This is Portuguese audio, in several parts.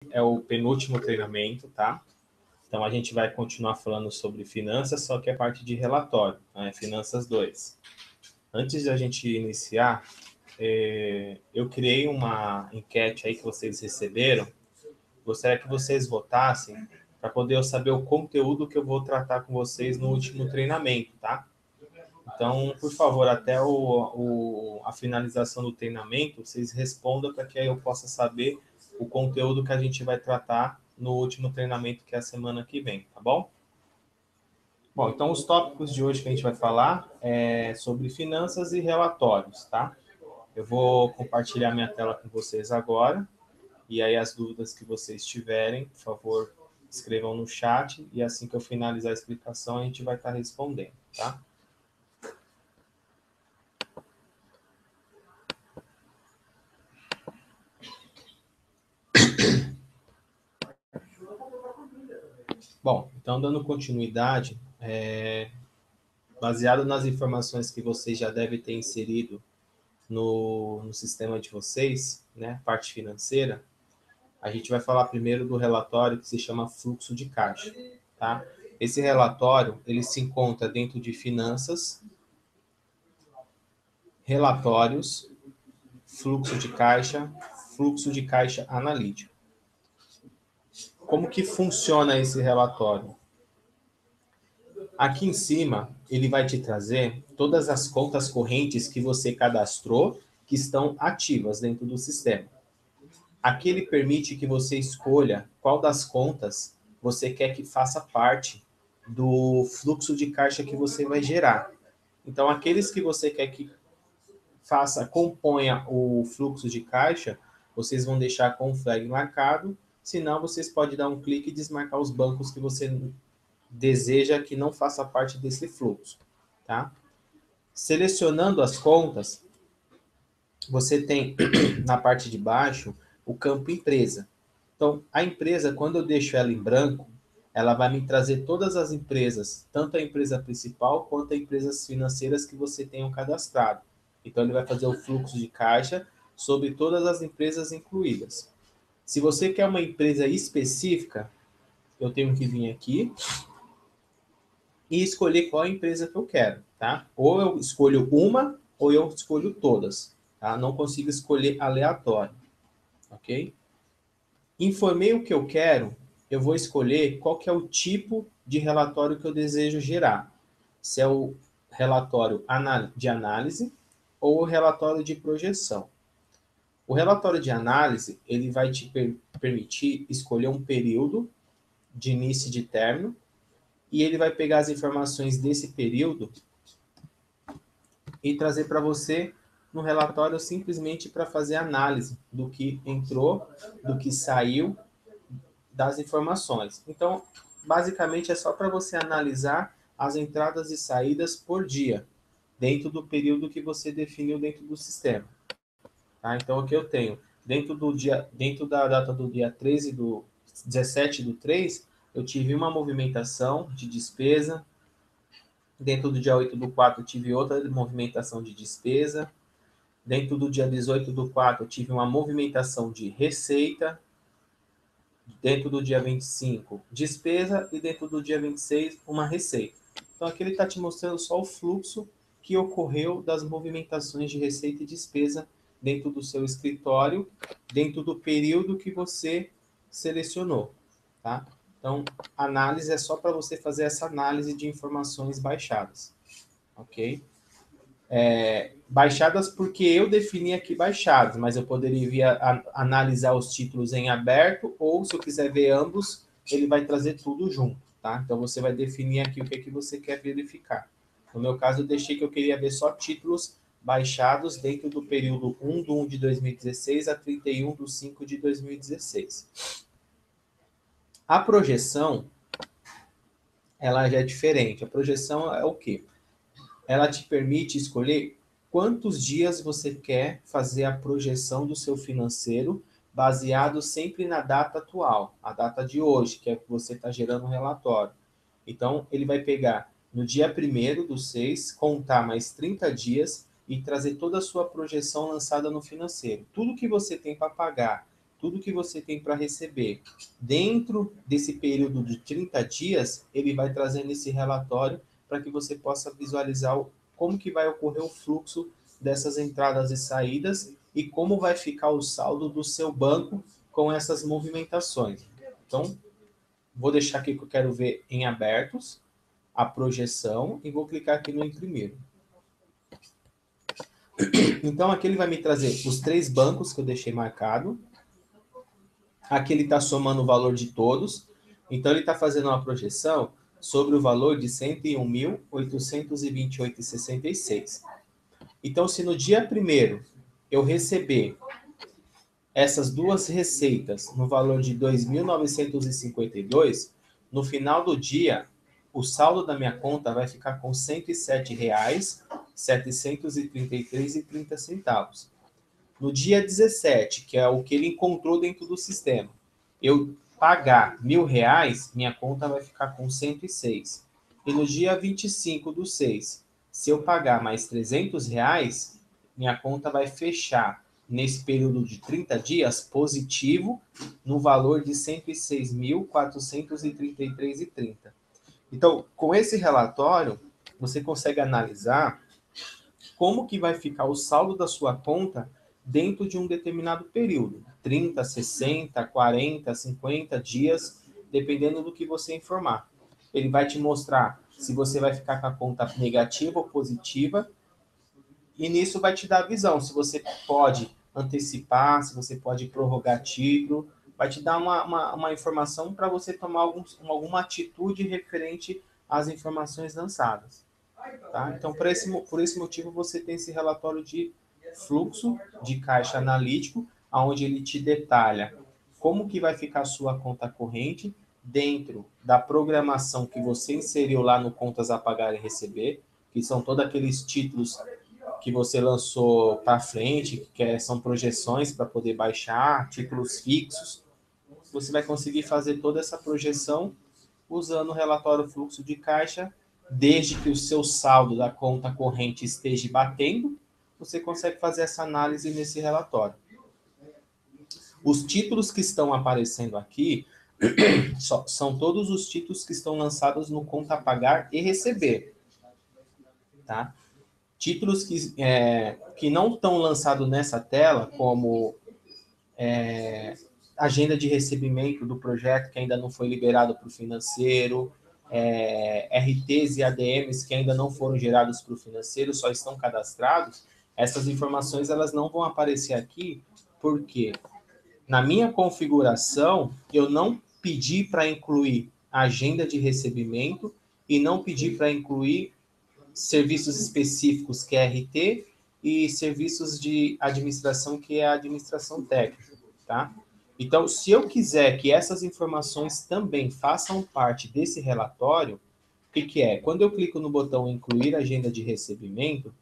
é o penúltimo treinamento, tá? Então, a gente vai continuar falando sobre finanças, só que é parte de relatório, né? Finanças 2. Antes de a gente iniciar, eu criei uma enquete aí que vocês receberam. Gostaria que vocês votassem para poder eu saber o conteúdo que eu vou tratar com vocês no último treinamento, tá? Então, por favor, até a finalização do treinamento, vocês respondam para que aí eu possa saber o conteúdo que a gente vai tratar no último treinamento, que é a semana que vem, tá bom? Bom, então os tópicos de hoje que a gente vai falar é sobre finanças e relatórios, tá? Eu vou compartilhar minha tela com vocês agora, e aí as dúvidas que vocês tiverem, por favor, escrevam no chat, e assim que eu finalizar a explicação, a gente vai estar respondendo, tá? Bom, então dando continuidade, baseado nas informações que vocês já devem ter inserido no sistema de vocês, né, parte financeira, a gente vai falar primeiro do relatório que se chama fluxo de caixa, tá? Esse relatório, ele se encontra dentro de finanças, relatórios, fluxo de caixa analítico. Como que funciona esse relatório? Aqui em cima, ele vai te trazer todas as contas correntes que você cadastrou, que estão ativas dentro do sistema. Aqui ele permite que você escolha qual das contas você quer que faça parte do fluxo de caixa que você vai gerar. Então, aqueles que você quer que componha o fluxo de caixa, vocês vão deixar com o flag marcado, senão vocês podem dar um clique e desmarcar os bancos que você deseja que não faça parte desse fluxo, tá? Selecionando as contas, você tem na parte de baixo o campo empresa. Então, a empresa, quando eu deixo ela em branco, ela vai me trazer todas as empresas, tanto a empresa principal quanto as empresas financeiras que você tenha cadastrado. Então, ele vai fazer o fluxo de caixa sobre todas as empresas incluídas. Se você quer uma empresa específica, eu tenho que vir aqui e escolher qual empresa que eu quero, tá? Ou eu escolho uma, ou eu escolho todas, tá? Não consigo escolher aleatório, ok? Informei o que eu quero, eu vou escolher qual que é o tipo de relatório que eu desejo gerar. Se é o relatório de análise ou o relatório de projeção. O relatório de análise, ele vai te permitir escolher um período de início e de término, e ele vai pegar as informações desse período e trazer para você no relatório simplesmente para fazer análise do que entrou, do que saiu, das informações. Então, basicamente é só para você analisar as entradas e saídas por dia, dentro do período que você definiu dentro do sistema. Tá? Então, o que eu tenho? Dentro da data do dia 13 do 17 do 3, eu tive uma movimentação de despesa. Dentro do dia 8 do 4, eu tive outra movimentação de despesa. Dentro do dia 18 do 4, eu tive uma movimentação de receita. Dentro do dia 25, despesa. E dentro do dia 26, uma receita. Então, aqui ele está te mostrando só o fluxo que ocorreu das movimentações de receita e despesa dentro do seu escritório, dentro do período que você selecionou, tá? Então, análise é só para você fazer essa análise de informações baixadas, ok? Baixadas porque eu defini aqui baixadas, mas eu poderia analisar os títulos em aberto, ou se eu quiser ver ambos, ele vai trazer tudo junto, tá? Então, você vai definir aqui o que, é que você quer verificar. No meu caso, eu deixei que eu queria ver só títulos baixados dentro do período 1 de 1 de 2016 a 31 de 5 de 2016. A projeção, ela já é diferente. A projeção é o quê? Ela te permite escolher quantos dias você quer fazer a projeção do seu financeiro, baseado sempre na data atual, a data de hoje, que é que você está gerando um relatório. Então, ele vai pegar no dia 1º do 6, contar mais 30 dias e trazer toda a sua projeção lançada no financeiro. Tudo que você tem para pagar tudo que você tem para receber dentro desse período de 30 dias, ele vai trazendo esse relatório para que você possa visualizar como que vai ocorrer o fluxo dessas entradas e saídas e como vai ficar o saldo do seu banco com essas movimentações. Então, vou deixar aqui que eu quero ver em abertos, a projeção, e vou clicar aqui no imprimir. Então, aqui ele vai me trazer os 3 bancos que eu deixei marcado. Aqui ele está somando o valor de todos. Então, ele está fazendo uma projeção sobre o valor de R$ 101.828,66. Então, se no dia 1º eu receber essas duas receitas no valor de R$ 2.952, no final do dia, o saldo da minha conta vai ficar com R$ 107,733,30. No dia 17, que é o que ele encontrou dentro do sistema, eu pagar R$ 1.000, minha conta vai ficar com 106. E no dia 25/6, se eu pagar mais R$ 300, minha conta vai fechar nesse período de 30 dias positivo no valor de R$ 106.433,30. Então, com esse relatório, você consegue analisar como que vai ficar o saldo da sua conta dentro de um determinado período, 30, 60, 40, 50 dias, dependendo do que você informar. Ele vai te mostrar se você vai ficar com a conta negativa ou positiva, e nisso vai te dar a visão, se você pode antecipar, se você pode prorrogar título, vai te dar uma informação para você tomar alguma atitude referente às informações lançadas. Tá? Então, por esse motivo, você tem esse relatório de fluxo de caixa analítico, onde ele te detalha como que vai ficar a sua conta corrente dentro da programação que você inseriu lá no Contas a Pagar e Receber, que são todos aqueles títulos que você lançou para frente, são projeções para poder baixar, títulos fixos. Você vai conseguir fazer toda essa projeção usando o relatório fluxo de caixa, desde que o seu saldo da conta corrente esteja batendo, você consegue fazer essa análise nesse relatório. Os títulos que estão aparecendo aqui são todos os títulos que estão lançados no Conta a Pagar e Receber. Tá? Títulos que não estão lançados nessa tela, como agenda de recebimento do projeto que ainda não foi liberado para o financeiro, RTs e ADMs que ainda não foram gerados para o financeiro, só estão cadastrados, essas informações elas não vão aparecer aqui, porque na minha configuração eu não pedi para incluir agenda de recebimento e não pedi para incluir serviços específicos, que é RT, e serviços de administração, que é a administração técnica, tá? Então, se eu quiser que essas informações também façam parte desse relatório, o que é? Quando eu clico no botão incluir agenda de recebimento,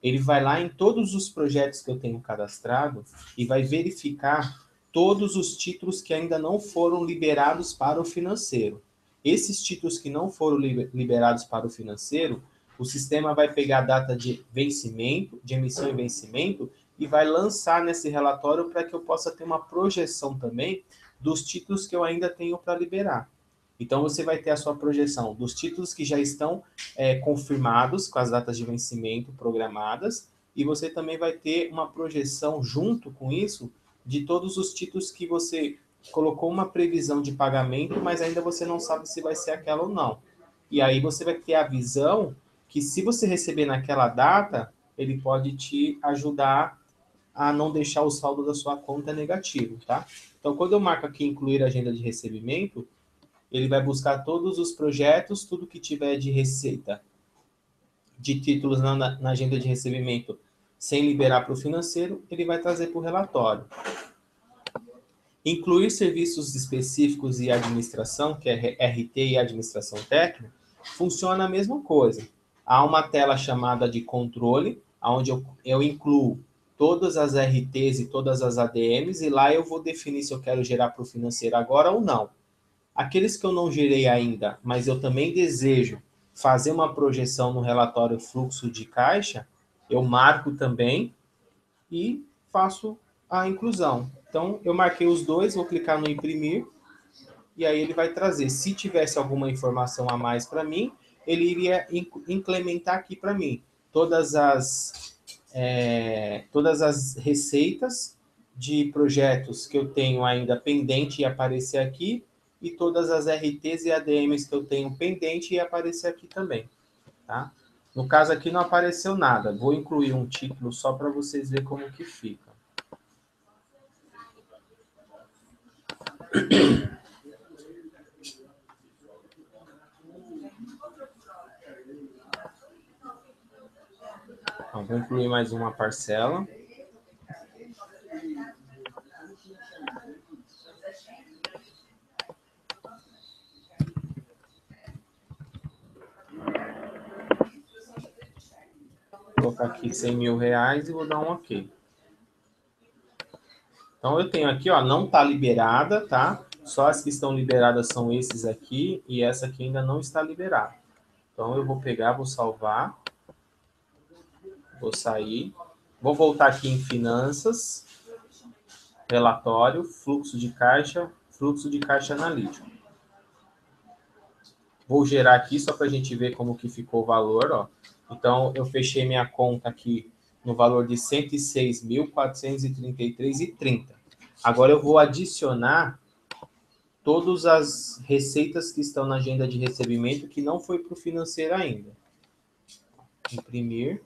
ele vai lá em todos os projetos que eu tenho cadastrado e vai verificar todos os títulos que ainda não foram liberados para o financeiro. Esses títulos que não foram liberados para o financeiro, o sistema vai pegar a data de vencimento, de emissão e vencimento, e vai lançar nesse relatório para que eu possa ter uma projeção também dos títulos que eu ainda tenho para liberar. Então, você vai ter a sua projeção dos títulos que já estão confirmados, com as datas de vencimento programadas, e você também vai ter uma projeção junto com isso de todos os títulos que você colocou uma previsão de pagamento, mas ainda você não sabe se vai ser aquela ou não. E aí você vai ter a visão que, se você receber naquela data, ele pode te ajudar a não deixar o saldo da sua conta negativo, tá? Então, quando eu marco aqui incluir agenda de recebimento, ele vai buscar todos os projetos, tudo que tiver de receita, de títulos na agenda de recebimento, sem liberar para o financeiro, ele vai trazer para o relatório. Incluir serviços específicos e administração, que é RT e administração técnica, funciona a mesma coisa. Há uma tela chamada de controle, onde eu incluo todas as RTs e todas as ADMs, e lá eu vou definir se eu quero gerar para o financeiro agora ou não. Aqueles que eu não gerei ainda, mas eu também desejo fazer uma projeção no relatório fluxo de caixa, eu marco também e faço a inclusão. Então, eu marquei os dois, vou clicar no imprimir, e aí ele vai trazer. Se tivesse alguma informação a mais para mim, ele iria implementar aqui para mim todas as receitas de projetos que eu tenho ainda pendente e aparecer aqui, e todas as RTs e ADMs que eu tenho pendente e aparecer aqui também, tá? No caso aqui não apareceu nada, vou incluir um título só para vocês verem como que fica. Então, vou incluir mais uma parcela. Vou colocar aqui 100 mil reais e vou dar um OK. Então, eu tenho aqui, ó, não está liberada, tá? Só as que estão liberadas são esses aqui, e essa aqui ainda não está liberada. Então, eu vou pegar, vou salvar, vou sair, vou voltar aqui em finanças, relatório, fluxo de caixa analítico. Vou gerar aqui só para a gente ver como que ficou o valor, ó. Então, eu fechei minha conta aqui no valor de R$ 106.433,30. Agora, eu vou adicionar todas as receitas que estão na agenda de recebimento que não foi para o financeiro ainda. Imprimir.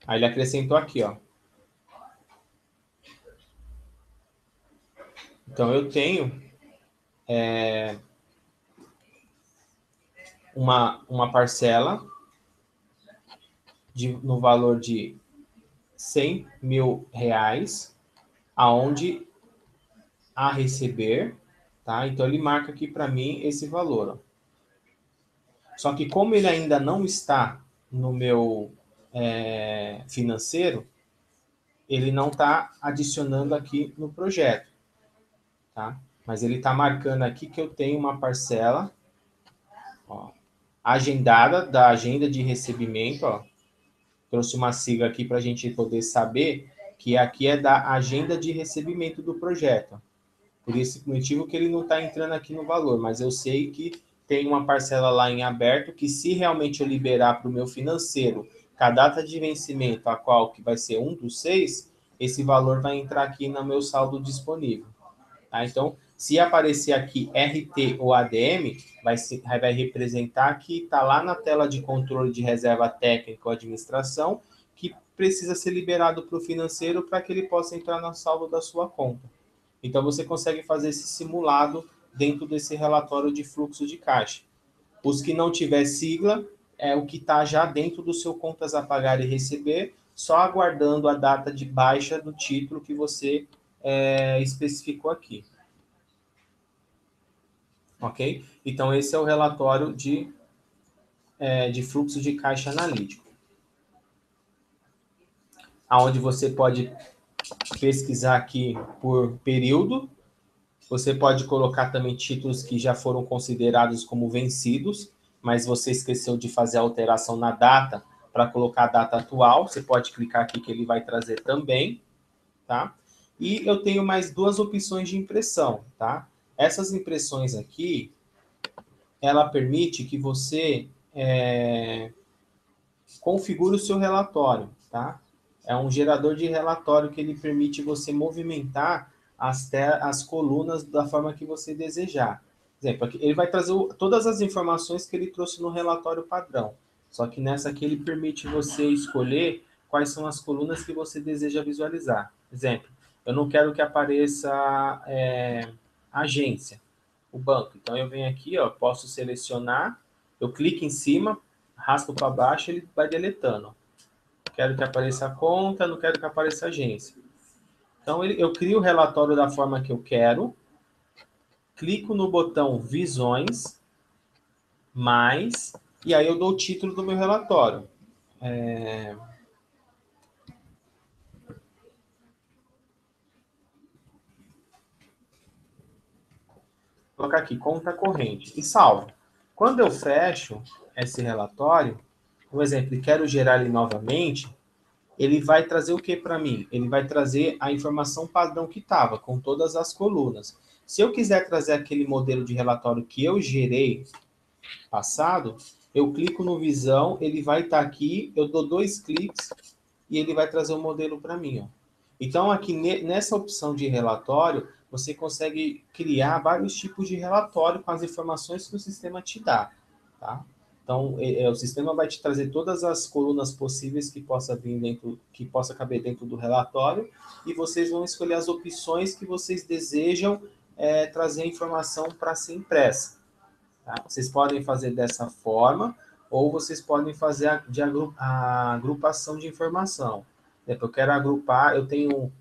Aí ele acrescentou aqui, ó. Então, eu tenho uma parcela no valor de 100 mil reais, aonde a receber, tá? Então, ele marca aqui para mim esse valor, ó. Só que como ele ainda não está no meu financeiro, ele não está adicionando aqui no projeto, tá? Mas ele está marcando aqui que eu tenho uma parcela, ó, agendada da agenda de recebimento, ó. Trouxe uma sigla aqui para a gente poder saber que aqui é da agenda de recebimento do projeto. Por esse motivo que ele não está entrando aqui no valor, mas eu sei que tem uma parcela lá em aberto que se realmente eu liberar para o meu financeiro com a data de vencimento, a qual que vai ser 1/6, esse valor vai entrar aqui no meu saldo disponível. Tá? Então, se aparecer aqui RT ou ADM, vai representar que está lá na tela de controle de reserva técnica ou administração, que precisa ser liberado para o financeiro para que ele possa entrar no saldo da sua conta. Então, você consegue fazer esse simulado dentro desse relatório de fluxo de caixa. Os que não tiver sigla, é o que está já dentro do seu contas a pagar e receber, só aguardando a data de baixa do título que você especificou aqui. Ok? Então, esse é o relatório de fluxo de caixa analítico, onde você pode pesquisar aqui por período. Você pode colocar também títulos que já foram considerados como vencidos, mas você esqueceu de fazer a alteração na data para colocar a data atual. Você pode clicar aqui que ele vai trazer também, tá? E eu tenho mais duas opções de impressão, tá? Essas impressões aqui, ela permite que você configure o seu relatório, tá? É um gerador de relatório que ele permite você movimentar as colunas da forma que você desejar. Por exemplo, aqui, ele vai trazer todas as informações que ele trouxe no relatório padrão. Só que nessa aqui ele permite você escolher quais são as colunas que você deseja visualizar. Por exemplo, eu não quero que apareça agência, o banco. Então eu venho aqui, ó, posso selecionar, eu clico em cima, raspo para baixo, ele vai deletando. Quero que apareça a conta, não quero que apareça a agência. Então, eu crio o relatório da forma que eu quero, clico no botão Visões, Mais, e aí eu dou o título do meu relatório. Vou colocar aqui, conta corrente, e salvo. Quando eu fecho esse relatório, um exemplo, e quero gerar ele novamente, ele vai trazer o que para mim? Ele vai trazer a informação padrão que estava, com todas as colunas. Se eu quiser trazer aquele modelo de relatório que eu gerei passado, eu clico no Visão, ele vai estar aqui, eu dou 2 cliques e ele vai trazer o modelo para mim. Ó. Então, aqui nessa opção de relatório, você consegue criar vários tipos de relatório com as informações que o sistema te dá. Tá? Então, o sistema vai te trazer todas as colunas possíveis que possa vir dentro, que possa caber dentro do relatório, e vocês vão escolher as opções que vocês desejam trazer a informação para ser impressa. Tá? Vocês podem fazer dessa forma, ou vocês podem fazer a agrupação de informação. Eu quero agrupar, eu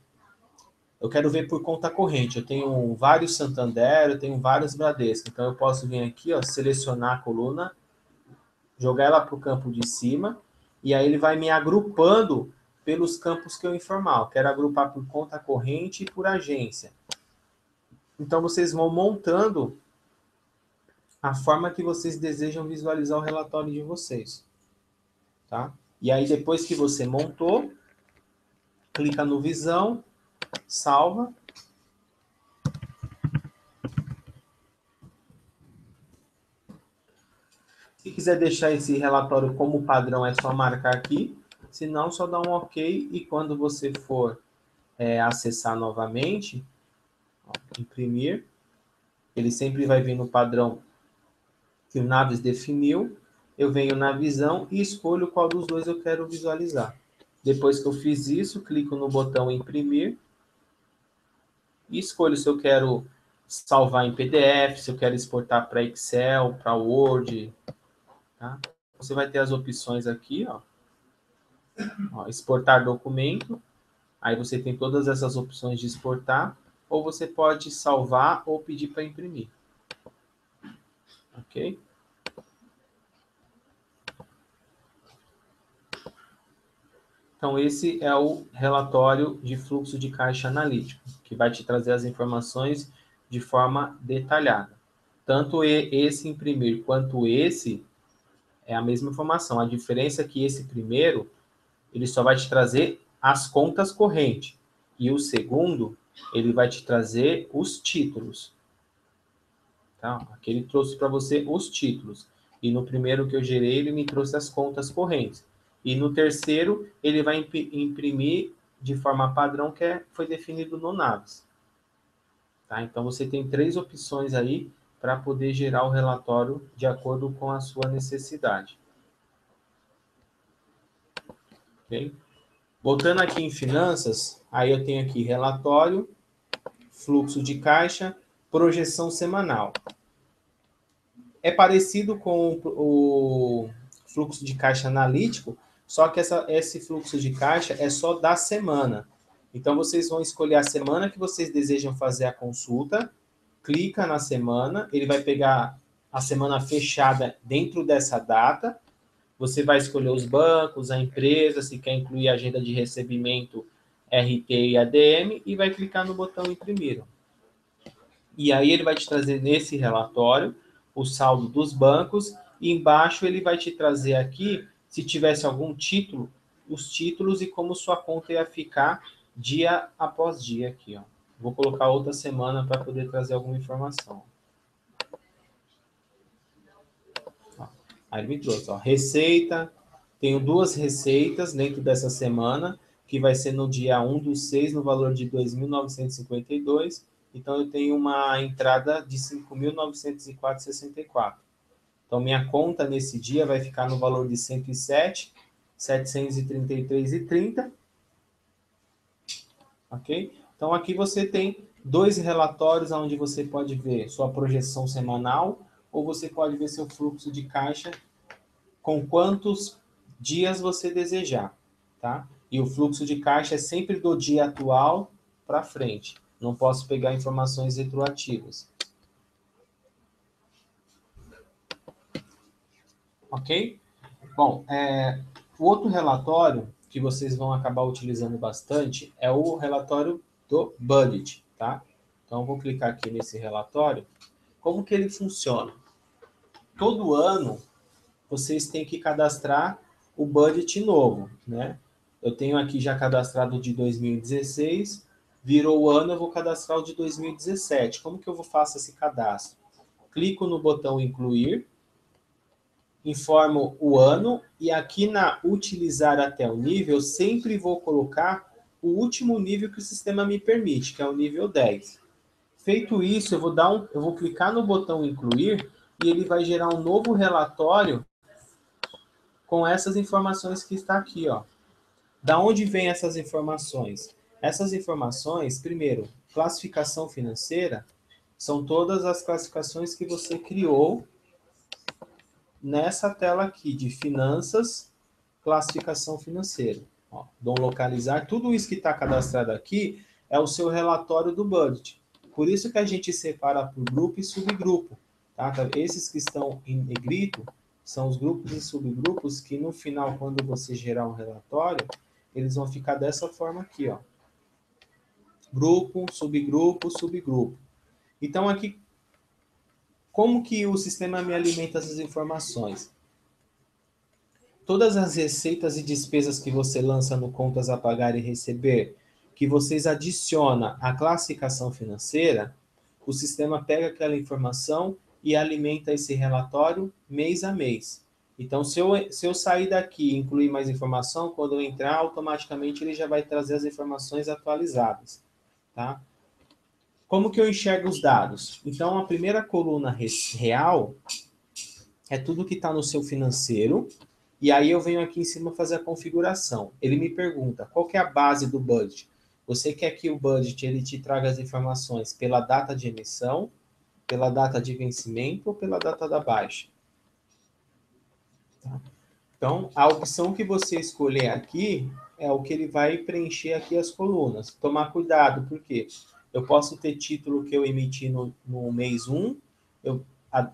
quero ver por conta corrente. Eu tenho vários Santander, eu tenho vários Bradesco. Então eu posso vir aqui, ó, selecionar a coluna, jogar ela para o campo de cima, e aí ele vai me agrupando pelos campos que eu informar. Eu quero agrupar por conta corrente e por agência. Então vocês vão montando a forma que vocês desejam visualizar o relatório de vocês. Tá? E aí, depois que você montou, clica no Visão, salva. Se quiser deixar esse relatório como padrão, é só marcar aqui. Se não, só dá um OK. E quando você for acessar novamente, ó, imprimir, ele sempre vai vir no padrão que o Naves definiu. Eu venho na visão e escolho qual dos dois eu quero visualizar. Depois que eu fiz isso, clico no botão imprimir e escolho se eu quero salvar em PDF, se eu quero exportar para Excel, para Word. Tá? Você vai ter as opções aqui, ó. Ó, exportar documento. Aí você tem todas essas opções de exportar, ou você pode salvar ou pedir para imprimir. Ok? Então, esse é o relatório de fluxo de caixa analítico, que vai te trazer as informações de forma detalhada. Tanto esse imprimir quanto esse é a mesma informação. A diferença é que esse primeiro, ele só vai te trazer as contas correntes. E o segundo, ele vai te trazer os títulos. Tá? Aqui ele trouxe para você os títulos. E no primeiro que eu gerei, ele me trouxe as contas correntes. E no terceiro, ele vai imprimir de forma padrão que foi definido no Naves. Tá? Então, você tem 3 opções aí para poder gerar o relatório de acordo com a sua necessidade. Ok? Voltando aqui em finanças, aí eu tenho aqui relatório, fluxo de caixa, projeção semanal. É parecido com o fluxo de caixa analítico, só que esse fluxo de caixa é só da semana. Então, vocês vão escolher a semana que vocês desejam fazer a consulta, clica na semana, ele vai pegar a semana fechada dentro dessa data, você vai escolher os bancos, a empresa, se quer incluir a agenda de recebimento, RT e ADM, e vai clicar no botão imprimir. E aí ele vai te trazer nesse relatório o saldo dos bancos, e embaixo ele vai te trazer aqui, se tivesse algum título, os títulos e como sua conta ia ficar dia após dia aqui, ó. Vou colocar outra semana para poder trazer alguma informação. Aí ele me trouxe, ó, receita, tenho 2 receitas dentro dessa semana, que vai ser no dia 1/6, no valor de 2.952. Então, eu tenho uma entrada de 5.904,64. Então, minha conta nesse dia vai ficar no valor de 107.733,30. Ok? Então, aqui você tem 2 relatórios onde você pode ver sua projeção semanal, ou você pode ver seu fluxo de caixa com quantos dias você desejar, tá? E o fluxo de caixa é sempre do dia atual para frente. Não posso pegar informações retroativas. Ok? Bom, o outro relatório que vocês vão acabar utilizando bastante é o relatório do budget, tá? Então, eu vou clicar aqui nesse relatório. Como que ele funciona? Todo ano, vocês têm que cadastrar o budget novo, né? Eu tenho aqui já cadastrado de 2016, virou o ano, eu vou cadastrar o de 2017. Como que eu faço esse cadastro? Clico no botão incluir, informo o ano e aqui na utilizar até o nível, eu sempre vou colocar o último nível que o sistema me permite, que é o nível 10. Feito isso, eu vou clicar no botão incluir e ele vai gerar um novo relatório com essas informações que está aqui, ó. Da onde vem essas informações? Essas informações, primeiro, classificação financeira, são todas as classificações que você criou nessa tela aqui de finanças, classificação financeira. Ó, dom localizar, tudo isso que está cadastrado aqui é o seu relatório do budget. Por isso que a gente separa por grupo e subgrupo. Tá? Esses que estão em negrito são os grupos e subgrupos que no final, quando você gerar um relatório, eles vão ficar dessa forma aqui, ó. Grupo, subgrupo, subgrupo. Então aqui, como que o sistema me alimenta essas informações? Todas as receitas e despesas que você lança no contas a pagar e receber, que vocês adicionam à classificação financeira, o sistema pega aquela informação e alimenta esse relatório mês a mês. Então, se eu sair daqui e incluir mais informação, quando eu entrar, automaticamente ele já vai trazer as informações atualizadas. Tá? Como que eu enxergo os dados? Então, a primeira coluna real é tudo que está no seu financeiro, e aí eu venho aqui em cima fazer a configuração. Ele me pergunta, qual que é a base do budget? Você quer que o budget ele te traga as informações pela data de emissão, pela data de vencimento ou pela data da baixa? Tá? Então, a opção que você escolher aqui é o que ele vai preencher aqui as colunas. Tomar cuidado, porque eu posso ter título que eu emiti no mês 1,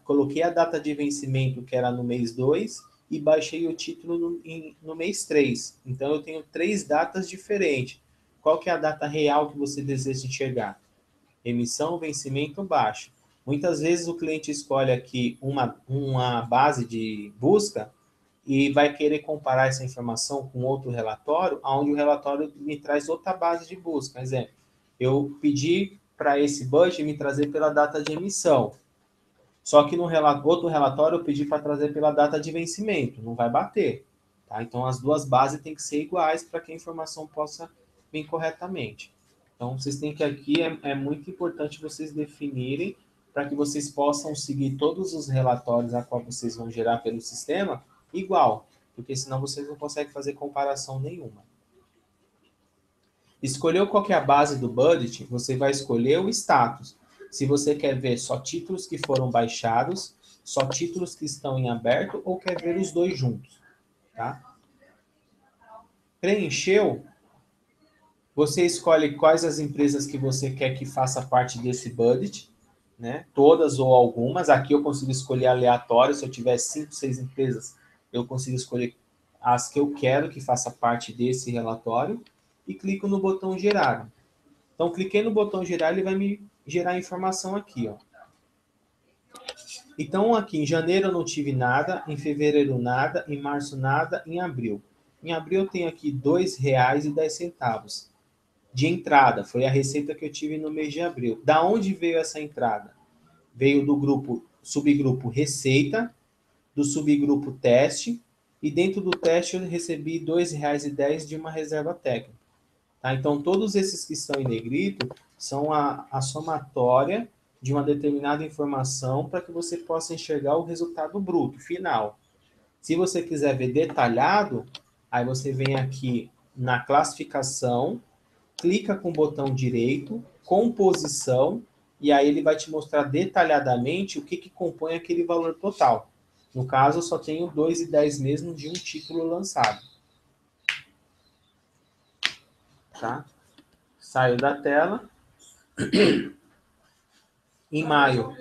coloquei a data de vencimento que era no mês 2 e baixei o título no mês 3. Então, eu tenho 3 datas diferentes. Qual que é a data real que você deseja enxergar? Emissão, vencimento, baixa. Muitas vezes o cliente escolhe aqui uma base de busca e vai querer comparar essa informação com outro relatório, onde o relatório me traz outra base de busca. Por exemplo, eu pedi para esse budget me trazer pela data de emissão. Só que no outro relatório eu pedi para trazer pela data de vencimento. Não vai bater. Tá? Então, as duas bases têm que ser iguais para que a informação possa vir corretamente. Então, vocês têm que aqui, é muito importante vocês definirem para que vocês possam seguir todos os relatórios a qual vocês vão gerar pelo sistema igual, porque senão vocês não conseguem fazer comparação nenhuma. Escolheu qual que é a base do budget, você vai escolher o status. Se você quer ver só títulos que foram baixados, só títulos que estão em aberto, ou quer ver os dois juntos. Tá? Preencheu, você escolhe quais as empresas que você quer que faça parte desse budget, né? Todas ou algumas. Aqui eu consigo escolher aleatório, se eu tiver 5, 6 empresas, eu consigo escolher as que eu quero que faça parte desse relatório e clico no botão gerar. Então, cliquei no botão gerar, ele vai me gerar a informação aqui, ó. Então, aqui em janeiro eu não tive nada, em fevereiro nada, em março nada, em abril. Em abril eu tenho aqui R$ 2,10 de entrada, foi a receita que eu tive no mês de abril. Da onde veio essa entrada? Veio do subgrupo receita, do subgrupo teste, e dentro do teste eu recebi R$ 2,10 de uma reserva técnica. Tá? Então, todos esses que estão em negrito são a somatória de uma determinada informação para que você possa enxergar o resultado bruto, final. Se você quiser ver detalhado, aí você vem aqui na classificação, clica com o botão direito, composição, e aí ele vai te mostrar detalhadamente o que compõe aquele valor total. No caso, eu só tenho 2,10 mesmo de um título lançado. Tá? Saio da tela. Em maio,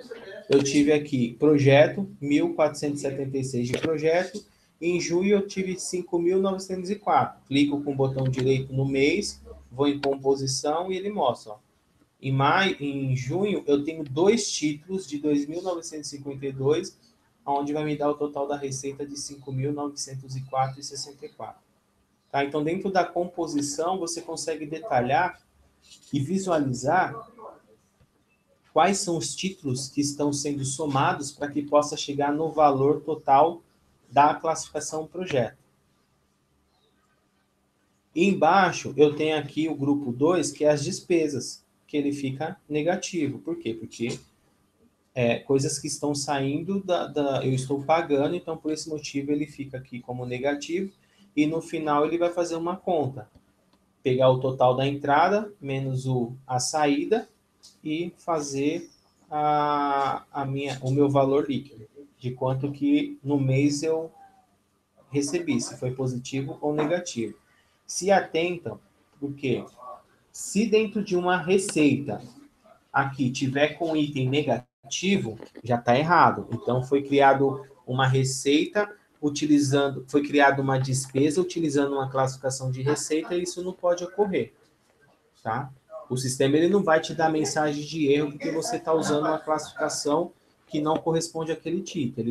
eu tive aqui projeto, 1.476 de projeto. Em junho, eu tive 5.904. Clico com o botão direito no mês, vou em composição e ele mostra. Ó. Em junho, eu tenho 2 títulos de 2.952, onde vai me dar o total da receita de R$ 5.904,64. Tá? Então, dentro da composição, você consegue detalhar e visualizar quais são os títulos que estão sendo somados para que possa chegar no valor total da classificação projeto. E embaixo, eu tenho aqui o grupo 2, que é as despesas, que ele fica negativo. Por quê? Porque coisas que estão saindo eu estou pagando, então por esse motivo ele fica aqui como negativo, e no final ele vai fazer uma conta. Pegar o total da entrada, menos a saída, e fazer o meu valor líquido, de quanto que no mês eu recebi, se foi positivo ou negativo. Se atentam, porque se dentro de uma receita aqui tiver com item negativo, já está errado. Então foi criado uma receita foi criada uma despesa utilizando uma classificação de receita e isso não pode ocorrer, tá? O sistema ele não vai te dar mensagem de erro porque você está usando uma classificação que não corresponde àquele título.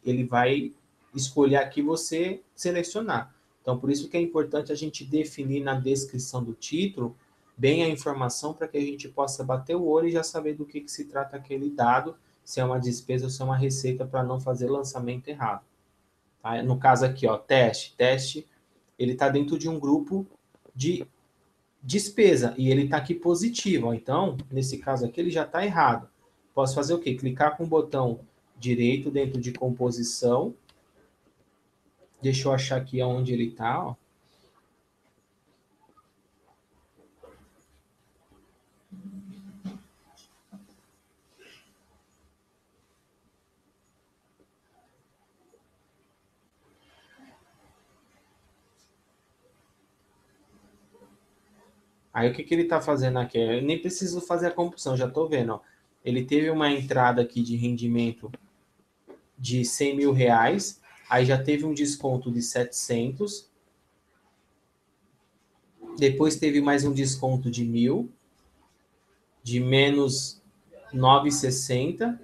Ele vai escolher aqui você selecionar. Então, por isso que é importante a gente definir na descrição do título bem a informação para que a gente possa bater o olho e já saber do que se trata aquele dado, se é uma despesa ou se é uma receita, para não fazer lançamento errado. Tá? No caso aqui, ó, teste, ele está dentro de um grupo de despesa e ele está aqui positivo. Ó. Então, nesse caso aqui, ele já está errado. Posso fazer o quê? Clicar com o botão direito dentro de composição. Deixa eu achar aqui onde ele está. Aí o que ele está fazendo aqui? Eu nem preciso fazer a compulsão, já estou vendo. Ó. Ele teve uma entrada aqui de rendimento de R$ 100.000, aí já teve um desconto de 700, depois teve mais um desconto de 1.000, de menos 960,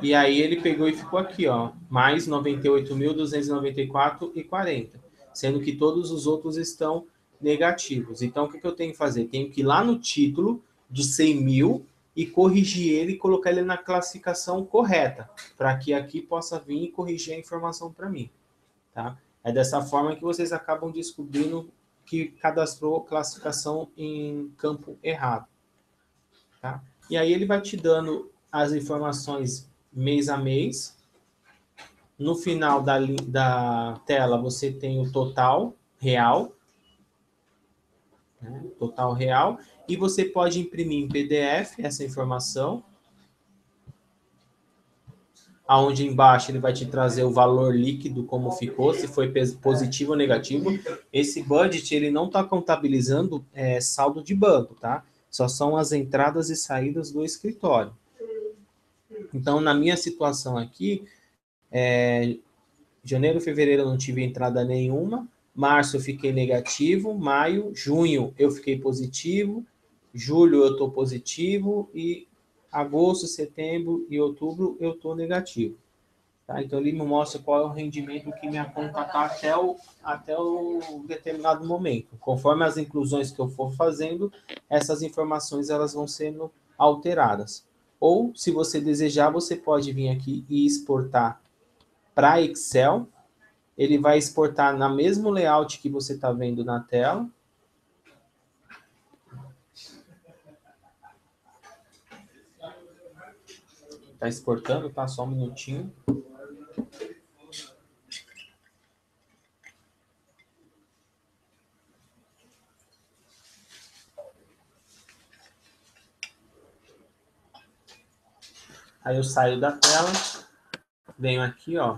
e aí ele pegou e ficou aqui, ó, mais 98.294,40, sendo que todos os outros estão negativos. Então, o que eu tenho que fazer? Tenho que ir lá no título de 100.000 e corrigir ele e colocar ele na classificação correta, para que aqui possa vir e corrigir a informação para mim. Tá? É dessa forma que vocês acabam descobrindo que cadastrou classificação em campo errado. Tá? E aí ele vai te dando as informações mês a mês. No final da tela você tem o total real, né? Total real, e você pode imprimir em PDF essa informação, aonde embaixo ele vai te trazer o valor líquido, como ficou, se foi positivo ou negativo. Esse budget ele não está contabilizando saldo de banco, tá? Só são as entradas e saídas do escritório. Então, na minha situação aqui, janeiro, fevereiro eu não tive entrada nenhuma, março eu fiquei negativo, maio, junho eu fiquei positivo, julho eu estou positivo e agosto, setembro e outubro eu estou negativo. Tá? Então ele me mostra qual é o rendimento que minha conta está até o determinado momento. Conforme as inclusões que eu for fazendo, essas informações elas vão sendo alteradas. Ou, se você desejar, você pode vir aqui e exportar para Excel. Ele vai exportar na mesmo layout que você está vendo na tela. Está exportando, tá? Só um minutinho. Aí eu saio da tela, venho aqui, ó.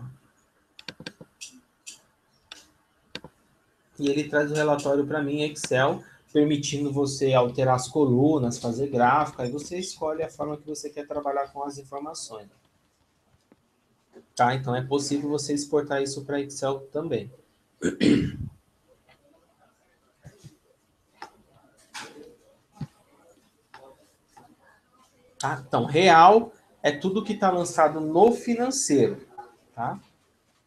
E ele traz o relatório para mim em Excel, permitindo você alterar as colunas, fazer gráfico, aí você escolhe a forma que você quer trabalhar com as informações. Tá? Então é possível você exportar isso para Excel também. Tá? Então, real é tudo que está lançado no financeiro, tá?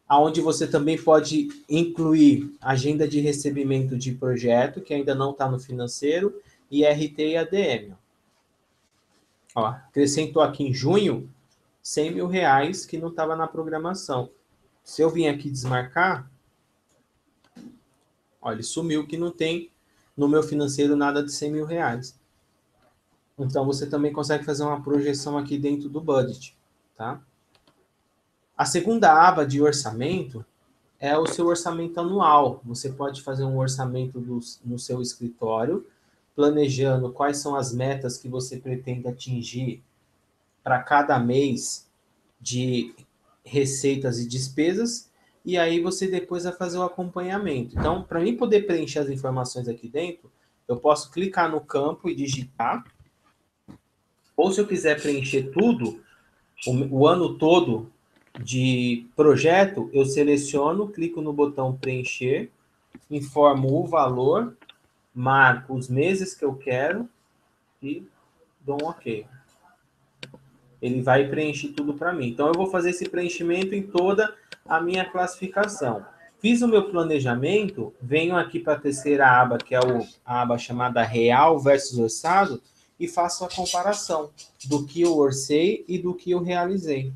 Onde você também pode incluir agenda de recebimento de projeto, que ainda não está no financeiro, e RT e ADM. Ó, acrescentou aqui em junho R$ 100 mil que não estava na programação. Se eu vim aqui desmarcar, ó, ele sumiu que não tem no meu financeiro nada de R$ 100 mil. Então você também consegue fazer uma projeção aqui dentro do budget, tá? A segunda aba de orçamento é o seu orçamento anual. Você pode fazer um orçamento no seu escritório, planejando quais são as metas que você pretende atingir para cada mês de receitas e despesas, e aí você depois vai fazer o acompanhamento. Então, para mim poder preencher as informações aqui dentro, eu posso clicar no campo e digitar, ou se eu quiser preencher tudo, o ano todo de projeto, eu seleciono, clico no botão preencher, informo o valor, marco os meses que eu quero e dou um OK. Ele vai preencher tudo para mim. Então, eu vou fazer esse preenchimento em toda a minha classificação. Fiz o meu planejamento, venho aqui para a terceira aba, que é a aba chamada Real versus Orçado, e faço a comparação do que eu orcei e do que eu realizei.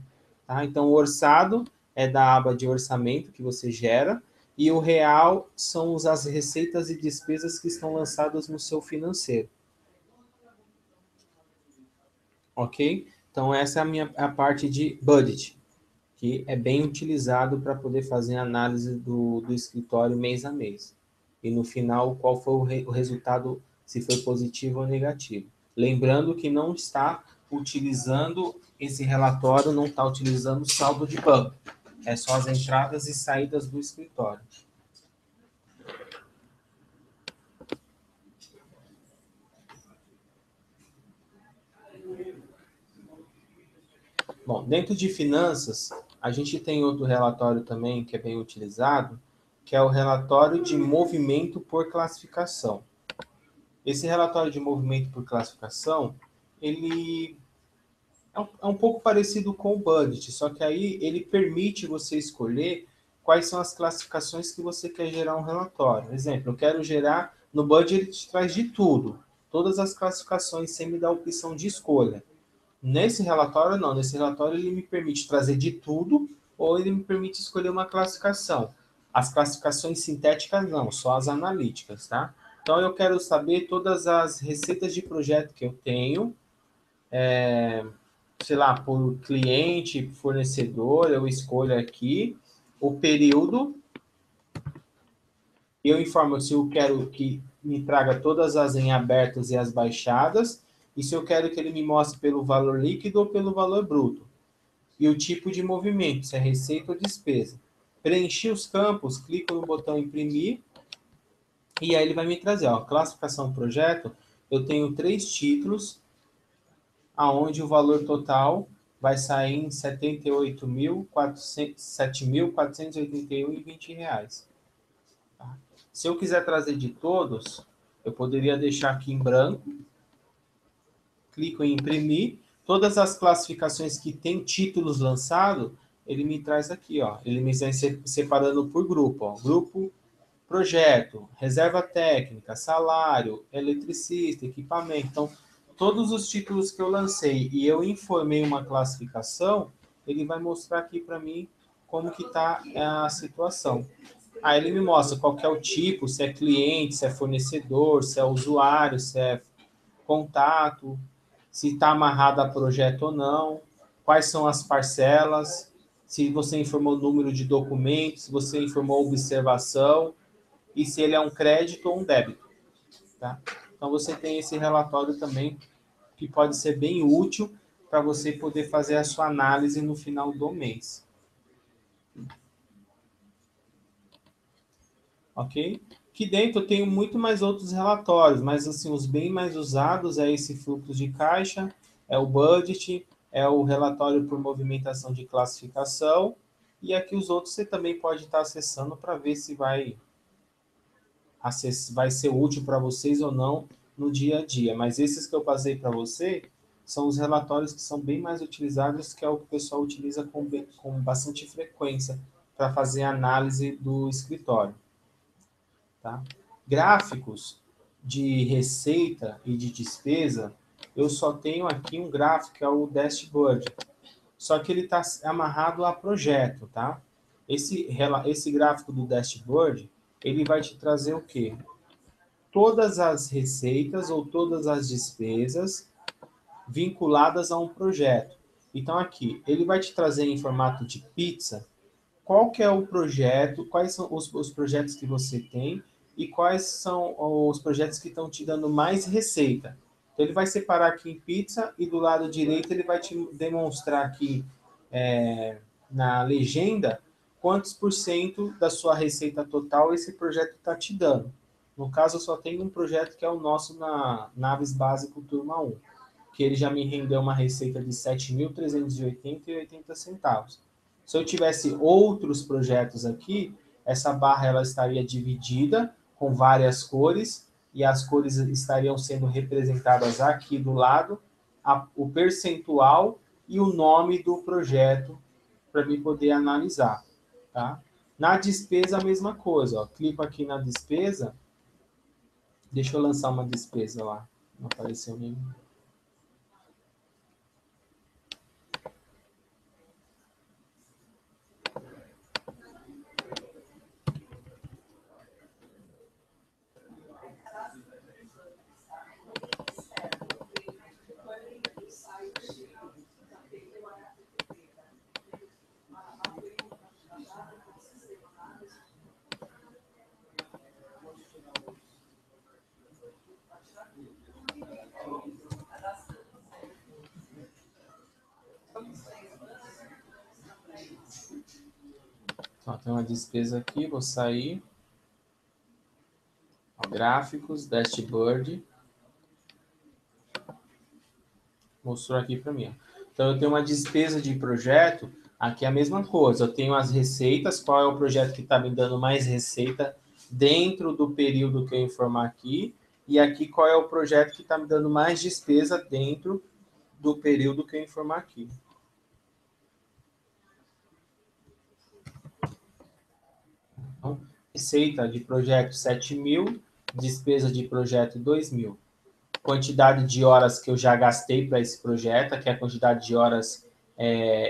Tá? Então, o orçado é da aba de orçamento que você gera, e o real são as receitas e despesas que estão lançadas no seu financeiro. Ok? Então, essa é a parte de budget, que é bem utilizado para poder fazer análise do escritório mês a mês. E no final, qual foi o resultado, se foi positivo ou negativo. Lembrando que não está utilizando esse relatório, não está utilizando o saldo de banco. É só as entradas e saídas do escritório. Bom, dentro de finanças, a gente tem outro relatório também que é bem utilizado, que é o relatório de movimento por classificação. Esse relatório de movimento por classificação, ele é um pouco parecido com o budget, só que aí ele permite você escolher quais são as classificações que você quer gerar um relatório. Exemplo, eu quero gerar, no budget ele te traz de tudo, todas as classificações sem me dar a opção de escolha. Nesse relatório, não. Nesse relatório, ele me permite trazer de tudo ou ele me permite escolher uma classificação. As classificações sintéticas, não. Só as analíticas, tá? Então, eu quero saber todas as receitas de projeto que eu tenho, sei lá, por cliente, fornecedor, eu escolho aqui o período. Eu informo se eu quero que me traga todas as em abertas e as baixadas, e se eu quero que ele me mostre pelo valor líquido ou pelo valor bruto. E o tipo de movimento, se é receita ou despesa. Preenchi os campos, clico no botão imprimir, e aí ele vai me trazer, ó, classificação projeto, eu tenho 3 títulos, aonde o valor total vai sair em R$ 78.7.481,20. Tá? Se eu quiser trazer de todos, eu poderia deixar aqui em branco, clico em imprimir, todas as classificações que tem títulos lançados, ele me traz aqui, ó, ele me vai separando por grupo, ó, grupo projeto, reserva técnica, salário, eletricista, equipamento. Então, todos os títulos que eu lancei e eu informei uma classificação, ele vai mostrar aqui para mim como que está a situação. Aí ele me mostra qual que é o tipo, se é cliente, se é fornecedor, se é usuário, se é contato, se está amarrado a projeto ou não, quais são as parcelas, se você informou o número de documentos, se você informou observação e se ele é um crédito ou um débito. Tá? Então você tem esse relatório também que pode ser bem útil para você poder fazer a sua análise no final do mês. Ok? Aqui dentro eu tenho muito mais outros relatórios, mas assim, os bem mais usados é esse fluxo de caixa, é o budget, é o relatório por movimentação de classificação, e aqui os outros você também pode estar acessando para ver se vai ser útil para vocês ou não no dia a dia. Mas esses que eu passei para você são os relatórios que são bem mais utilizados, que é o que o pessoal utiliza com bastante frequência para fazer análise do escritório. Tá? Gráficos de receita e de despesa, eu só tenho aqui um gráfico, que é o dashboard. Só que ele está amarrado a projeto, tá? Esse gráfico do dashboard, ele vai te trazer o quê? Todas as receitas ou todas as despesas vinculadas a um projeto. Então, aqui, ele vai te trazer em formato de pizza qual que é o projeto, quais são os projetos que você tem e quais são os projetos que estão te dando mais receita. Então, ele vai separar aqui em pizza e do lado direito ele vai te demonstrar aqui na legenda quantos por cento da sua receita total esse projeto está te dando. No caso, eu só tenho um projeto que é o nosso na Naves Básico Turma 1, que ele já me rendeu uma receita de R$ 7.380,80. Se eu tivesse outros projetos aqui, essa barra ela estaria dividida com várias cores e as cores estariam sendo representadas aqui do lado, o percentual e o nome do projeto para mim poder analisar, tá? Na despesa a mesma coisa, ó. Clico aqui na despesa, deixa eu lançar uma despesa lá, não apareceu nenhum. Ó, tem uma despesa aqui, vou sair. Ó, gráficos, dashboard. Mostrou aqui para mim. Ó. Então, eu tenho uma despesa de projeto, aqui é a mesma coisa. Eu tenho as receitas, qual é o projeto que está me dando mais receita dentro do período que eu informar aqui. E aqui qual é o projeto que está me dando mais despesa dentro do período que eu informar aqui. Então, receita de projeto 7.000, despesa de projeto 2.000. Quantidade de horas que eu já gastei para esse projeto, que é a quantidade de horas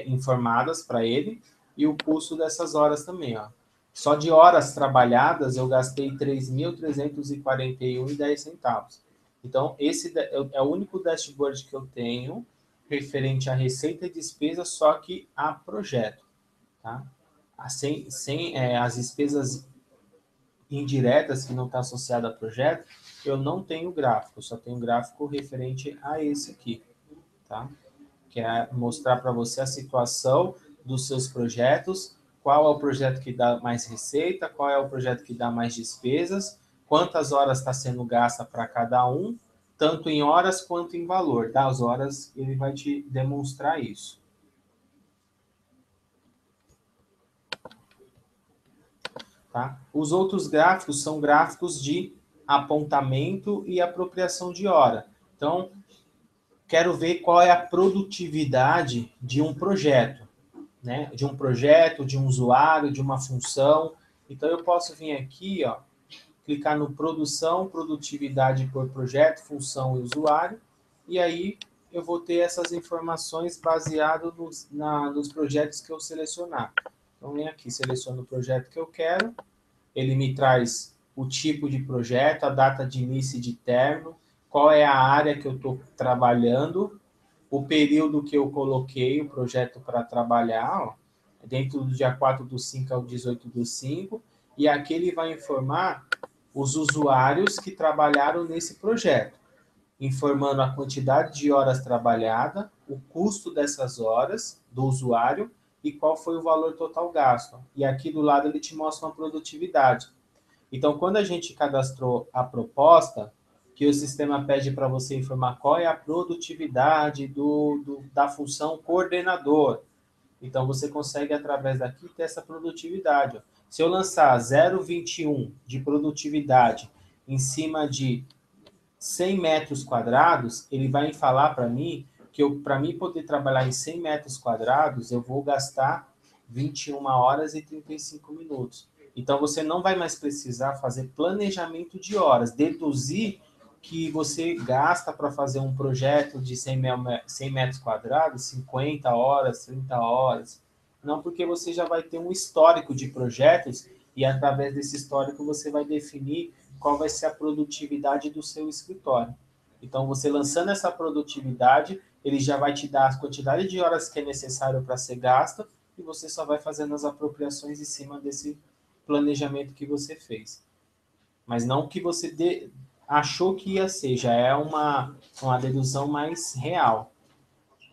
informadas para ele, e o custo dessas horas também. Ó. Só de horas trabalhadas eu gastei R$ 3.341,10. Então, esse é o único dashboard que eu tenho referente a receita e despesa, só que a projeto. Tá? Sem as despesas indiretas que não está associada a projeto, eu não tenho gráfico, só tenho gráfico referente a esse aqui, tá? Que é mostrar para você a situação dos seus projetos, qual é o projeto que dá mais receita, qual é o projeto que dá mais despesas, quantas horas está sendo gasta para cada um, tanto em horas quanto em valor. Das horas, ele vai te demonstrar isso. Tá? Os outros gráficos são gráficos de apontamento e apropriação de hora. Então, quero ver qual é a produtividade de um projeto, né? De um projeto, de um usuário, de uma função. Então, eu posso vir aqui, ó, clicar no produção, produtividade por projeto, função e usuário, e aí eu vou ter essas informações baseado nos projetos que eu selecionar. Então, vem aqui, seleciono o projeto que eu quero, ele me traz o tipo de projeto, a data de início e de término, qual é a área que eu estou trabalhando, o período que eu coloquei o projeto para trabalhar, ó, dentro do dia 4/5 ao 18/5, e aqui ele vai informar os usuários que trabalharam nesse projeto, informando a quantidade de horas trabalhadas, o custo dessas horas do usuário e qual foi o valor total gasto. E aqui do lado ele te mostra uma produtividade. Então, quando a gente cadastrou a proposta, que o sistema pede para você informar qual é a produtividade da função coordenador. Então, você consegue, através daqui, ter essa produtividade. Ó. Se eu lançar 0,21 de produtividade em cima de 100 metros quadrados, ele vai falar para mim que para mim poder trabalhar em 100 metros quadrados, eu vou gastar 21 horas e 35 minutos. Então, você não vai mais precisar fazer planejamento de horas, deduzir que você gasta para fazer um projeto de 100 metros quadrados, 50 horas, 30 horas. Não, porque você já vai ter um histórico de projetos e, através desse histórico, você vai definir qual vai ser a produtividade do seu escritório. Então, você lançando essa produtividade, ele já vai te dar a quantidade de horas que é necessário para ser gasta e você só vai fazendo as apropriações em cima desse planejamento que você fez. Mas não que você achou que ia ser, já é uma dedução mais real.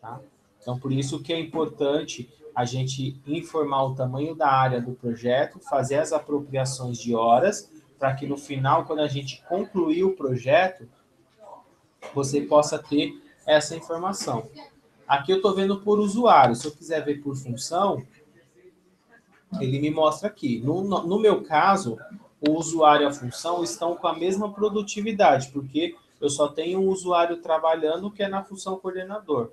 Tá? Então, por isso que é importante a gente informar o tamanho da área do projeto, fazer as apropriações de horas, para que no final, quando a gente concluir o projeto, você possa ter essa informação. Aqui eu estou vendo por usuário. Se eu quiser ver por função, ele me mostra aqui. No meu caso, o usuário e a função estão com a mesma produtividade, porque eu só tenho um usuário trabalhando que é na função coordenador.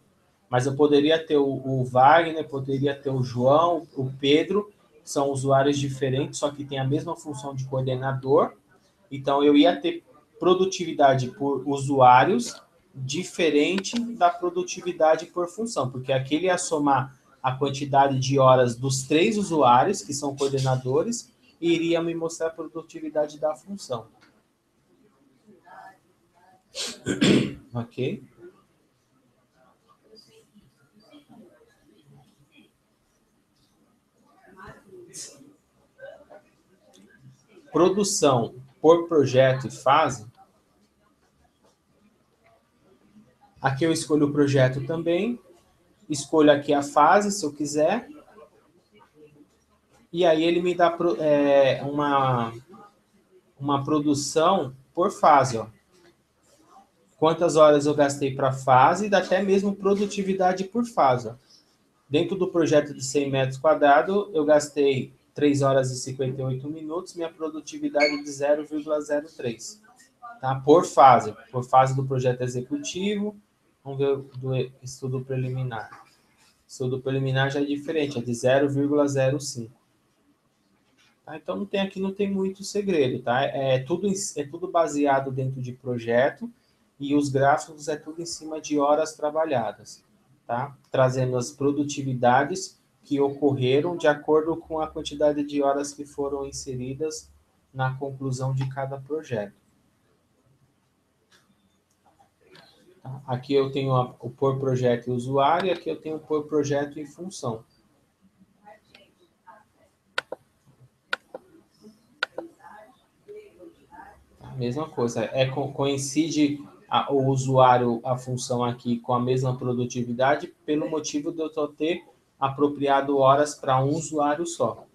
Mas eu poderia ter o Wagner, poderia ter o João, o Pedro, que são usuários diferentes, só que tem a mesma função de coordenador. Então, eu ia ter produtividade por usuários diferente da produtividade por função, porque aqui ele ia somar a quantidade de horas dos 3 usuários, que são coordenadores, e iria me mostrar a produtividade da função. Ok? Produção por projeto e fase. Aqui eu escolho o projeto também. Escolho aqui a fase, se eu quiser. E aí ele me dá uma produção por fase. Ó. Quantas horas eu gastei para fase e até mesmo produtividade por fase. Ó. Dentro do projeto de 100 metros quadrados, eu gastei 3 horas e 58 minutos, minha produtividade de 0,03. Tá? Por fase do projeto executivo. Vamos ver do estudo preliminar. Estudo preliminar já é diferente, é de 0,05. Tá? Então aqui não tem muito segredo, tá? É tudo baseado dentro de projeto e os gráficos é tudo em cima de horas trabalhadas, tá? Trazendo as produtividades que ocorreram de acordo com a quantidade de horas que foram inseridas na conclusão de cada projeto. Tá? Aqui eu tenho o por projeto e usuário, aqui eu tenho o por projeto e função. Mesma coisa, coincide o usuário, a função aqui com a mesma produtividade, pelo motivo de eu só ter apropriado horas para um usuário só.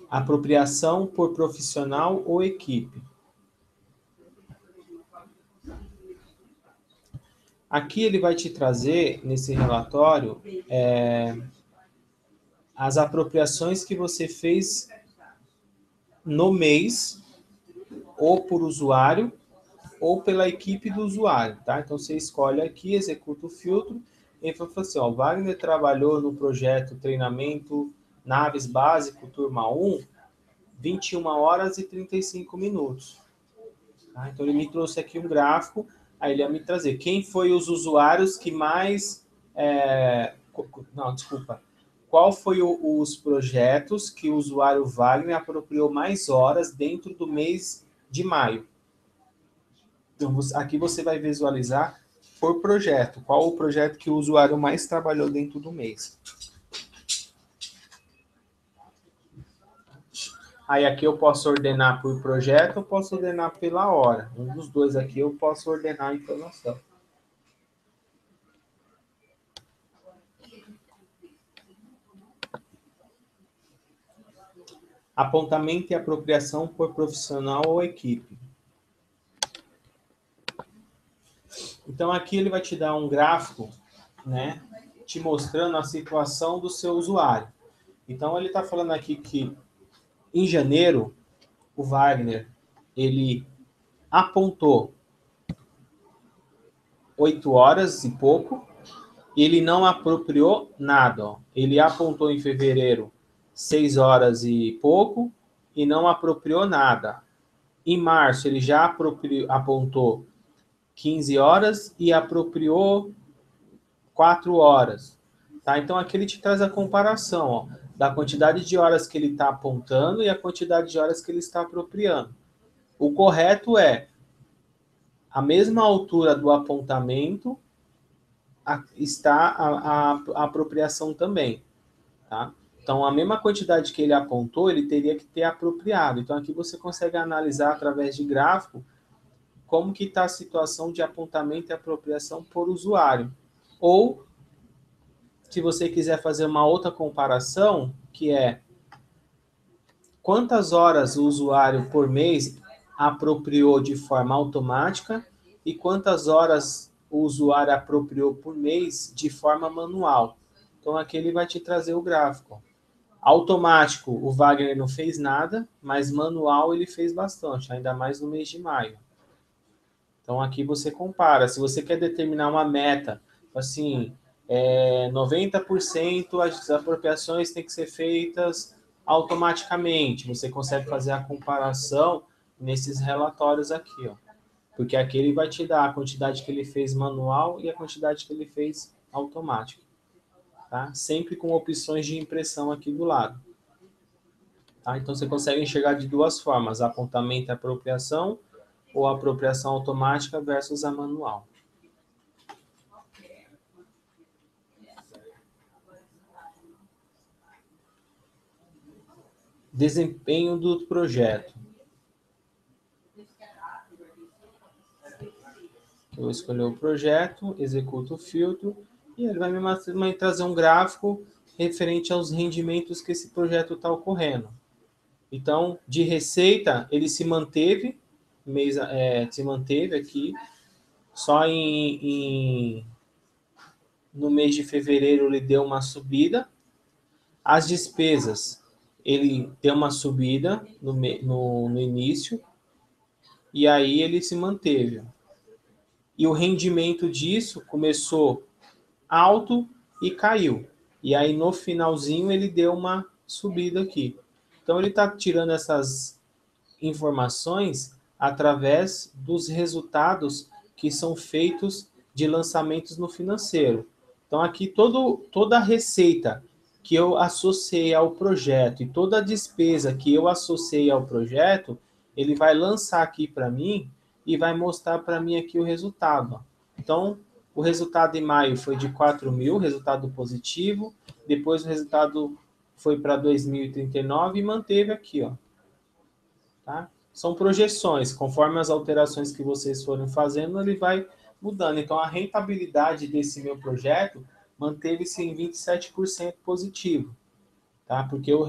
Apropriação por profissional ou equipe. Aqui ele vai te trazer, nesse relatório, as apropriações que você fez no mês, ou por usuário, ou pela equipe do usuário, tá? Então, você escolhe aqui, executa o filtro, e ele fala assim, ó, Wagner trabalhou no projeto treinamento Naves Básico, turma 1, 21 horas e 35 minutos. Tá? Então, ele me trouxe aqui um gráfico, aí ele ia me trazer quem foi os usuários que mais... Não, desculpa. Qual foi os projetos que o usuário Wagner apropriou mais horas dentro do mês de maio? Então, aqui você vai visualizar por projeto, qual o projeto que o usuário mais trabalhou dentro do mês. Aí aqui eu posso ordenar por projeto, eu posso ordenar pela hora. Um dos dois aqui eu posso ordenar a informação. Apontamento e apropriação por profissional ou equipe. Então, aqui ele vai te dar um gráfico, né, te mostrando a situação do seu usuário. Então, ele está falando aqui que Em janeiro, o Wagner, ele apontou 8 horas e pouco, e ele não apropriou nada. Ó. Ele apontou em fevereiro 6 horas e pouco e não apropriou nada. Em março, ele já apontou 15 horas e apropriou 4 horas. Tá? Então, aqui ele te traz a comparação ó, da quantidade de horas que ele está apontando e a quantidade de horas que ele está apropriando. O correto é a mesma altura do apontamento está a apropriação também. Tá? Então, a mesma quantidade que ele apontou, ele teria que ter apropriado. Então, aqui você consegue analisar através de gráfico como que está a situação de apontamento e apropriação por usuário. Ou, se você quiser fazer uma outra comparação, que é quantas horas o usuário por mês apropriou de forma automática e quantas horas o usuário apropriou por mês de forma manual. Então, aqui ele vai te trazer o gráfico. Automático, o Wagner não fez nada, mas manual ele fez bastante, ainda mais no mês de maio. Então, aqui você compara. Se você quer determinar uma meta, assim, 90% as apropriações têm que ser feitas automaticamente. Você consegue fazer a comparação nesses relatórios aqui, ó. Porque aqui ele vai te dar a quantidade que ele fez manual e a quantidade que ele fez automático. Tá? Sempre com opções de impressão aqui do lado. Tá? Então, você consegue enxergar de duas formas, apontamento e apropriação, ou apropriação automática versus a manual. Desempenho do projeto. Eu escolho o projeto, executo o filtro, e ele vai me trazer um gráfico referente aos rendimentos que esse projeto está ocorrendo. Então, de receita, ele se manteve, se manteve aqui, só no mês de fevereiro ele deu uma subida. As despesas, ele deu uma subida no início, e aí ele se manteve. E o rendimento disso começou alto e caiu. E aí no finalzinho ele deu uma subida aqui. Então ele está tirando essas informações através dos resultados que são feitos de lançamentos no financeiro. Então aqui toda a receita que eu associei ao projeto e toda a despesa que eu associei ao projeto, ele vai lançar aqui para mim e vai mostrar para mim aqui o resultado. Então, o resultado em maio foi de 4.000, resultado positivo. Depois o resultado foi para 2.039 e manteve aqui, ó. Tá? São projeções, conforme as alterações que vocês forem fazendo, ele vai mudando. Então, a rentabilidade desse meu projeto manteve-se em 27% positivo, tá? Porque eu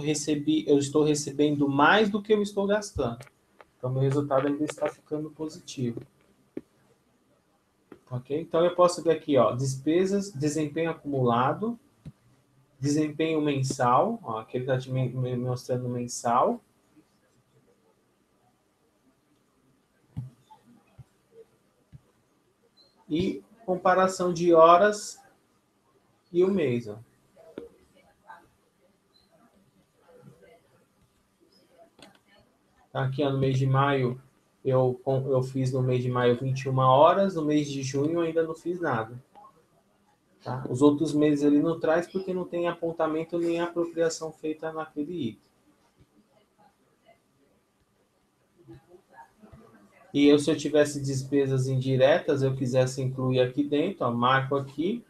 estou recebendo mais do que eu estou gastando. Então, meu resultado ainda está ficando positivo. Ok? Então, eu posso ver aqui, ó, despesas, desempenho acumulado, desempenho mensal, ó, aqui ele está me mostrando mensal. E comparação de horas e o mês. Ó. Aqui ó, no mês de maio, eu fiz no mês de maio 21 horas, no mês de junho ainda não fiz nada. Tá? Os outros meses ele não traz porque não tem apontamento nem apropriação feita naquele item. E eu, se eu tivesse despesas indiretas, eu quisesse incluir aqui dentro, ó, marco aqui,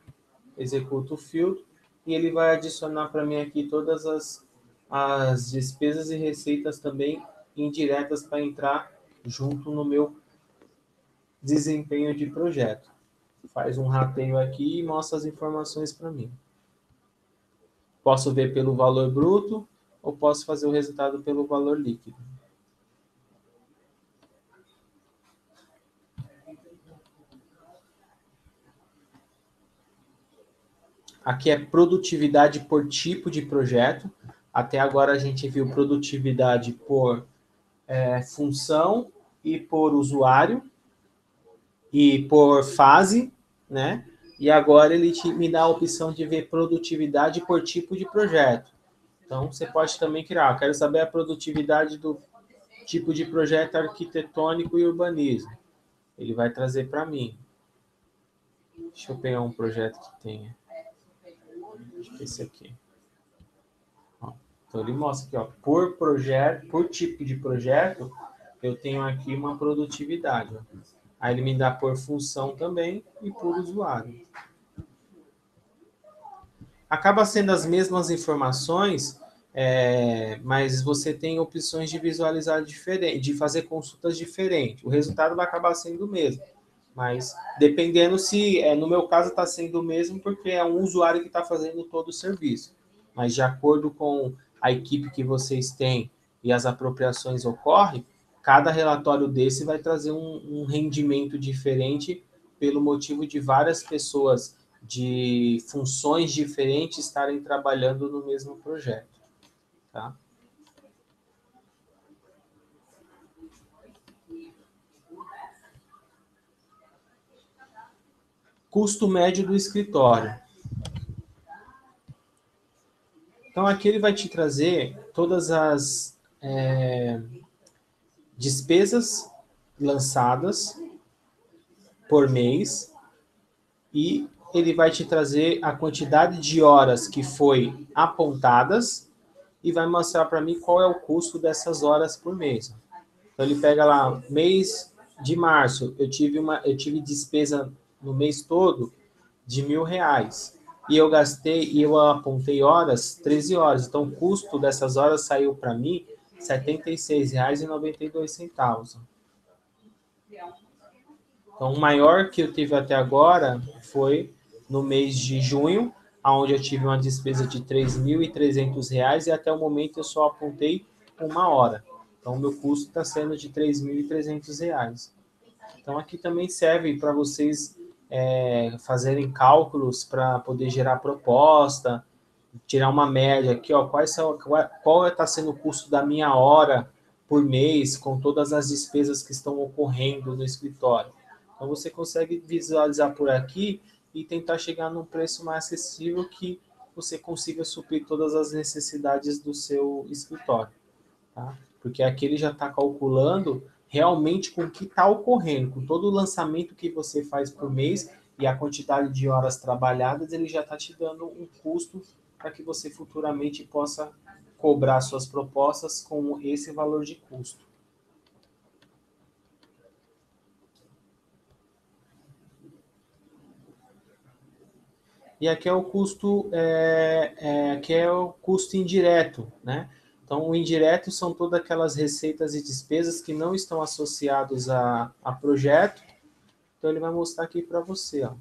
executo o filtro, e ele vai adicionar para mim aqui todas as despesas e receitas também indiretas para entrar junto no meu desempenho de projeto. Faz um rateio aqui e mostra as informações para mim. Posso ver pelo valor bruto ou posso fazer o resultado pelo valor líquido. Aqui é produtividade por tipo de projeto. Até agora a gente viu produtividade por função e por usuário e por fase, né? E agora ele me dá a opção de ver produtividade por tipo de projeto. Então, você pode também criar. Quero saber a produtividade do tipo de projeto arquitetônico e urbanismo. Ele vai trazer para mim. Deixa eu pegar um projeto que tenha. Acho que esse aqui. Ó, então, ele mostra aqui, ó, por projeto, por tipo de projeto, eu tenho aqui uma produtividade. Ó. Aí ele me dá por função também e por usuário. Acaba sendo as mesmas informações, mas você tem opções de visualizar diferente, de fazer consultas diferentes. O resultado vai acabar sendo o mesmo, mas dependendo se, no meu caso, está sendo o mesmo porque é um usuário que está fazendo todo o serviço. Mas de acordo com a equipe que vocês têm e as apropriações ocorrem, cada relatório desse vai trazer um rendimento diferente pelo motivo de várias pessoas de funções diferentes estarem trabalhando no mesmo projeto. Tá? Custo médio do escritório. Então, aqui ele vai te trazer todas as despesas lançadas por mês e ele vai te trazer a quantidade de horas que foi apontadas e vai mostrar para mim qual é o custo dessas horas por mês. Então, ele pega lá, mês de março, eu tive despesa no mês todo de R$ 1.000. E eu gastei, e eu apontei horas, 13 horas. Então, o custo dessas horas saiu para mim R$ 76,92. Então, o maior que eu tive até agora foi no mês de junho, onde eu tive uma despesa de R$ 3.300 e até o momento eu só apontei uma hora. Então, o meu custo está sendo de R$ 3.300. Então, aqui também serve para vocês fazerem cálculos para poder gerar proposta, tirar uma média aqui, ó, qual está sendo o custo da minha hora por mês, com todas as despesas que estão ocorrendo no escritório. Então, você consegue visualizar por aqui e tentar chegar num preço mais acessível que você consiga suprir todas as necessidades do seu escritório. Tá? Porque aqui ele já está calculando realmente com o que está ocorrendo, com todo o lançamento que você faz por mês e a quantidade de horas trabalhadas, ele já está te dando um custo para que você futuramente possa cobrar suas propostas com esse valor de custo. E aqui é o custo, que é o custo indireto, né? Então, o indireto são todas aquelas receitas e despesas que não estão associados a projeto. Então, ele vai mostrar aqui para você, ó.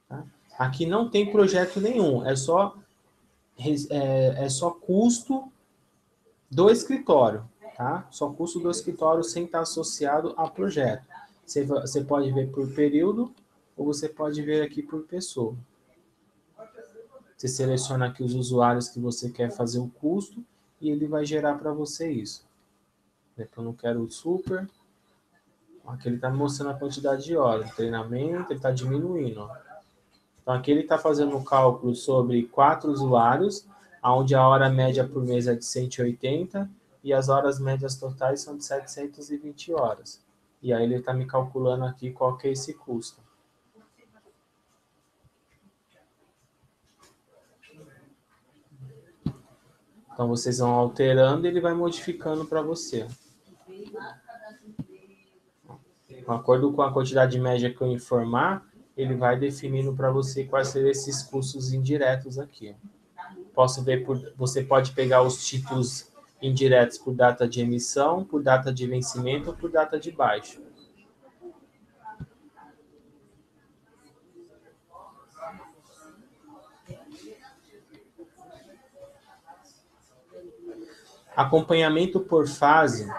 Tá? Aqui não tem projeto nenhum, é só custo do escritório, tá? Só custo do escritório sem estar associado a projeto. Você pode ver por período ou você pode ver aqui por pessoa. Você seleciona aqui os usuários que você quer fazer o custo e ele vai gerar para você isso. Eu não quero o super. Aqui ele está mostrando a quantidade de horas. Treinamento, ele está diminuindo. Ó. Então aqui ele está fazendo um cálculo sobre 4 usuários, onde a hora média por mês é de 180 e as horas médias totais são de 720 horas. E aí ele está me calculando aqui qual que é esse custo. Então vocês vão alterando e ele vai modificando para você. De acordo com a quantidade média que eu informar, ele vai definindo para você quais seriam esses custos indiretos aqui. Posso ver você pode pegar os títulos indiretos por data de emissão, por data de vencimento ou por data de baixo. Acompanhamento por fase,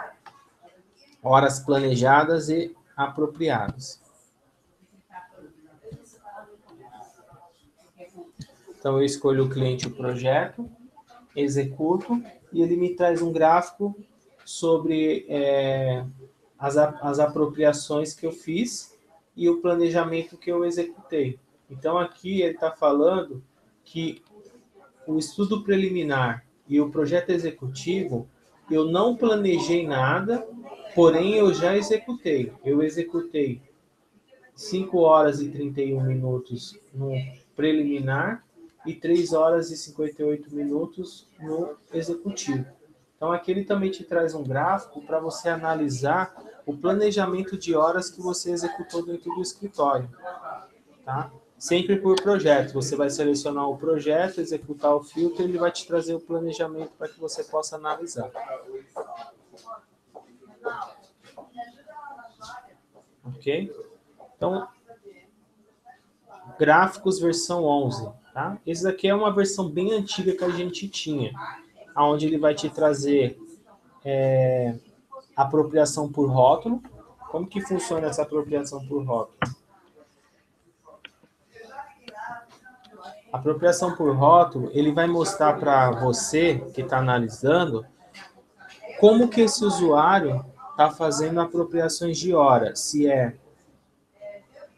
horas planejadas e apropriadas. Então, eu escolho o cliente e o projeto, executo, e ele me traz um gráfico sobre as apropriações que eu fiz e o planejamento que eu executei. Então, aqui ele está falando que o estudo preliminar e o projeto executivo, eu não planejei nada, porém eu já executei. Eu executei 5 horas e 31 minutos no preliminar e 3 horas e 58 minutos no executivo. Então, aqui ele também te traz um gráfico para você analisar o planejamento de horas que você executou dentro do escritório, tá? Sempre por projeto. Você vai selecionar o projeto, executar o filtro, e ele vai te trazer o planejamento para que você possa analisar. Ok? Então, gráficos versão 11, tá? Esse daqui é uma versão bem antiga que a gente tinha, onde ele vai te trazer apropriação por rótulo. Como que funciona essa apropriação por rótulo? A apropriação por rótulo, ele vai mostrar para você que está analisando como que esse usuário está fazendo apropriações de hora, se é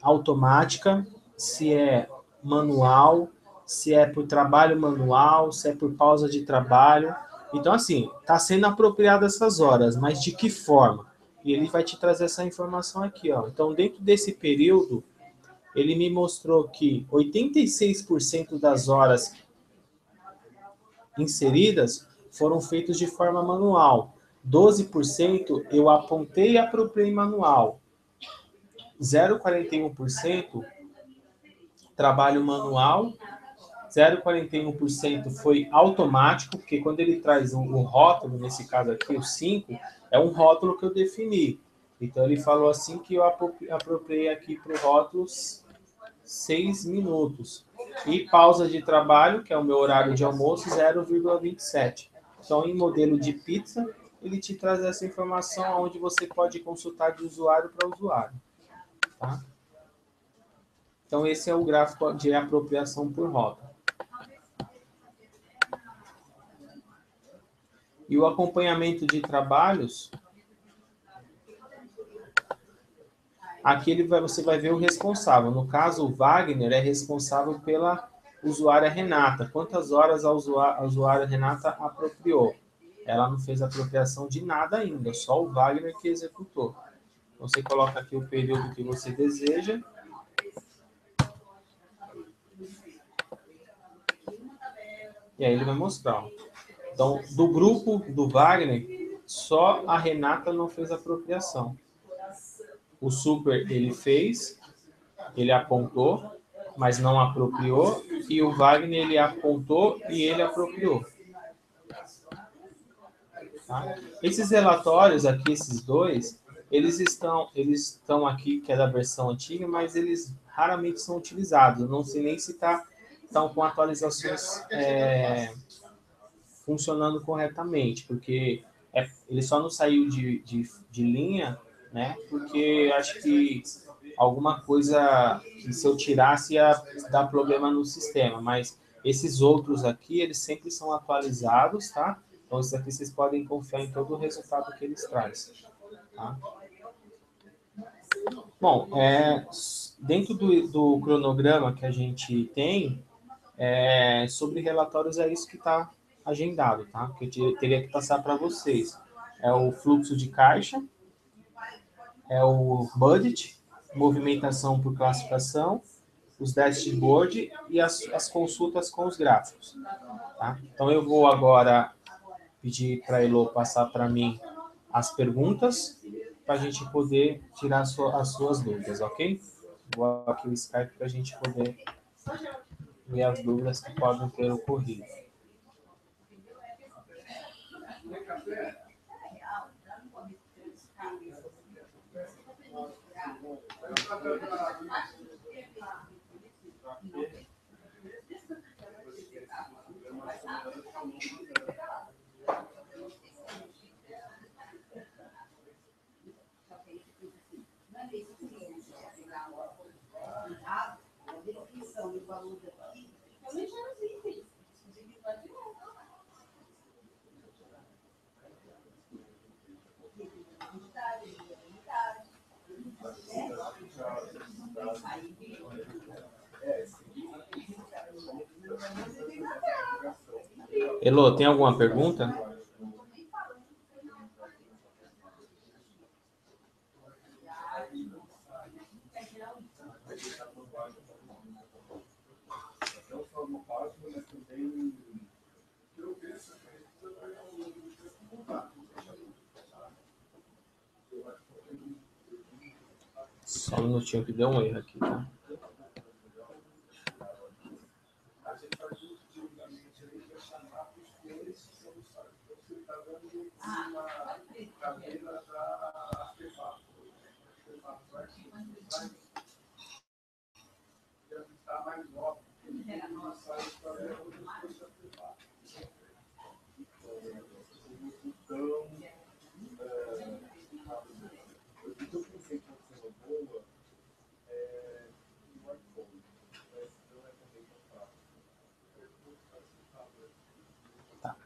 automática, se é manual, se é por trabalho manual, se é por pausa de trabalho. Então, assim, está sendo apropriado essas horas, mas de que forma? E ele vai te trazer essa informação aqui, ó. Então, dentro desse período, ele me mostrou que 86% das horas inseridas foram feitas de forma manual. 12% eu apontei e apropriei manual. 0,41% trabalho manual, 0,41% foi automático, porque quando ele traz o rótulo, nesse caso aqui, o 5, é um rótulo que eu defini. Então, ele falou assim que eu apropriei aqui para o rótulo 6 minutos. E pausa de trabalho, que é o meu horário de almoço, 0,27. Então, em modelo de pizza, ele te traz essa informação onde você pode consultar de usuário para usuário. Tá? Então, esse é o gráfico de apropriação por rótulo. E o acompanhamento de trabalhos, aqui você vai ver o responsável. No caso, o Wagner é responsável pela usuária Renata. Quantas horas a usuária Renata apropriou? Ela não fez apropriação de nada ainda, só o Wagner que executou. Você coloca aqui o período que você deseja. E aí ele vai mostrar. Então, do grupo do Wagner, só a Renata não fez apropriação. O Super ele fez, ele apontou, mas não apropriou. E o Wagner ele apontou e ele apropriou. Tá? Esses relatórios aqui, esses dois, eles estão aqui, que é da versão antiga, mas eles raramente são utilizados. Não sei nem se estão com atualizações funcionando corretamente, porque ele só não saiu de linha, né? Porque acho que alguma coisa que se eu tirasse ia dar problema no sistema, mas esses outros aqui, eles sempre são atualizados, tá? Então, isso aqui vocês podem confiar em todo o resultado que eles trazem, tá? Bom, dentro do cronograma que a gente tem, sobre relatórios é isso que está agendado, tá? Que eu teria que passar para vocês. É o fluxo de caixa, é o budget, movimentação por classificação, os dashboard e as consultas com os gráficos. Tá? Então, eu vou agora pedir para a Elo passar para mim as perguntas para a gente poder tirar as suas dúvidas, ok? Vou aqui o Skype para a gente poder ver as dúvidas que podem ter ocorrido. Elô, tem alguma pergunta? Só um minutinho que deu um erro aqui, tá?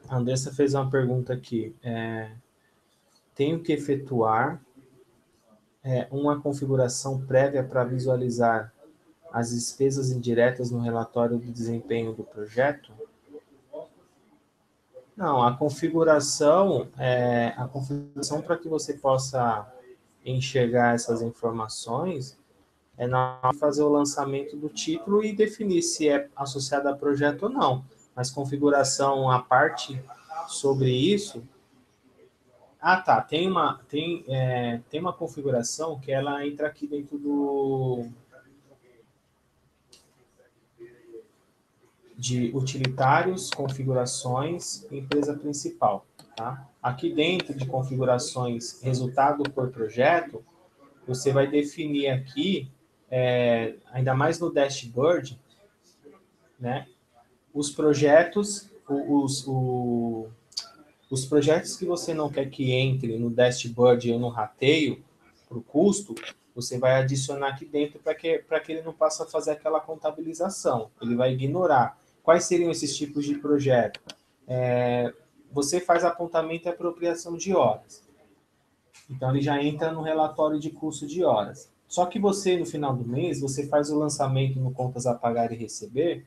A Andressa fez uma pergunta aqui. Tenho que efetuar uma configuração prévia para visualizar as despesas indiretas no relatório de desempenho do projeto? Não, a configuração para que você possa enxergar essas informações é na hora de fazer o lançamento do título e definir se é associado a projeto ou não. Mas configuração à parte sobre isso. Ah, tá. Tem uma configuração que ela entra aqui dentro de utilitários, configurações, empresa principal. Tá? Aqui dentro de configurações resultado por projeto, você vai definir aqui, ainda mais no dashboard, né, os projetos, os projetos que você não quer que entre no dashboard ou no rateio para o custo, você vai adicionar aqui dentro para que ele não passe a fazer aquela contabilização. Ele vai ignorar. Quais seriam esses tipos de projeto? Você faz apontamento e apropriação de horas. Então, ele já entra no relatório de custo de horas. Só que você, no final do mês, você faz o lançamento no contas a pagar e receber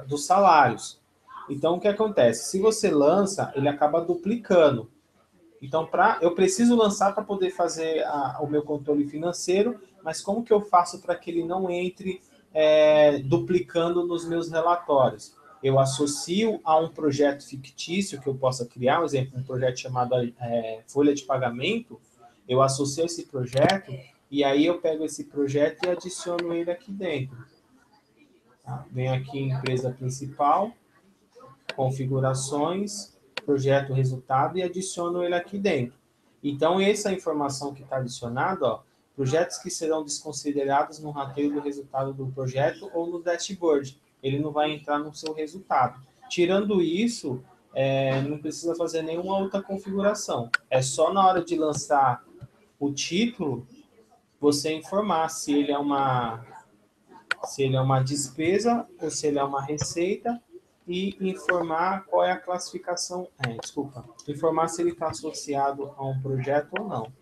dos salários. Então, o que acontece? Se você lança, ele acaba duplicando. Então, eu preciso lançar para poder fazer o meu controle financeiro, mas como que eu faço para que ele não entre duplicando nos meus relatórios? Eu associo a um projeto fictício que eu possa criar, por exemplo, um projeto chamado folha de pagamento, eu associo esse projeto e aí eu pego esse projeto e adiciono ele aqui dentro. Tá? Venho aqui em empresa principal, configurações, projeto resultado e adiciono ele aqui dentro. Então, essa informação que está adicionada, ó, projetos que serão desconsiderados no rateio do resultado do projeto ou no dashboard. Ele não vai entrar no seu resultado. Tirando isso, não precisa fazer nenhuma outra configuração. É só na hora de lançar o título, você informar se ele é uma despesa ou se ele é uma receita e informar qual é a classificação, informar se ele está associado a um projeto ou não.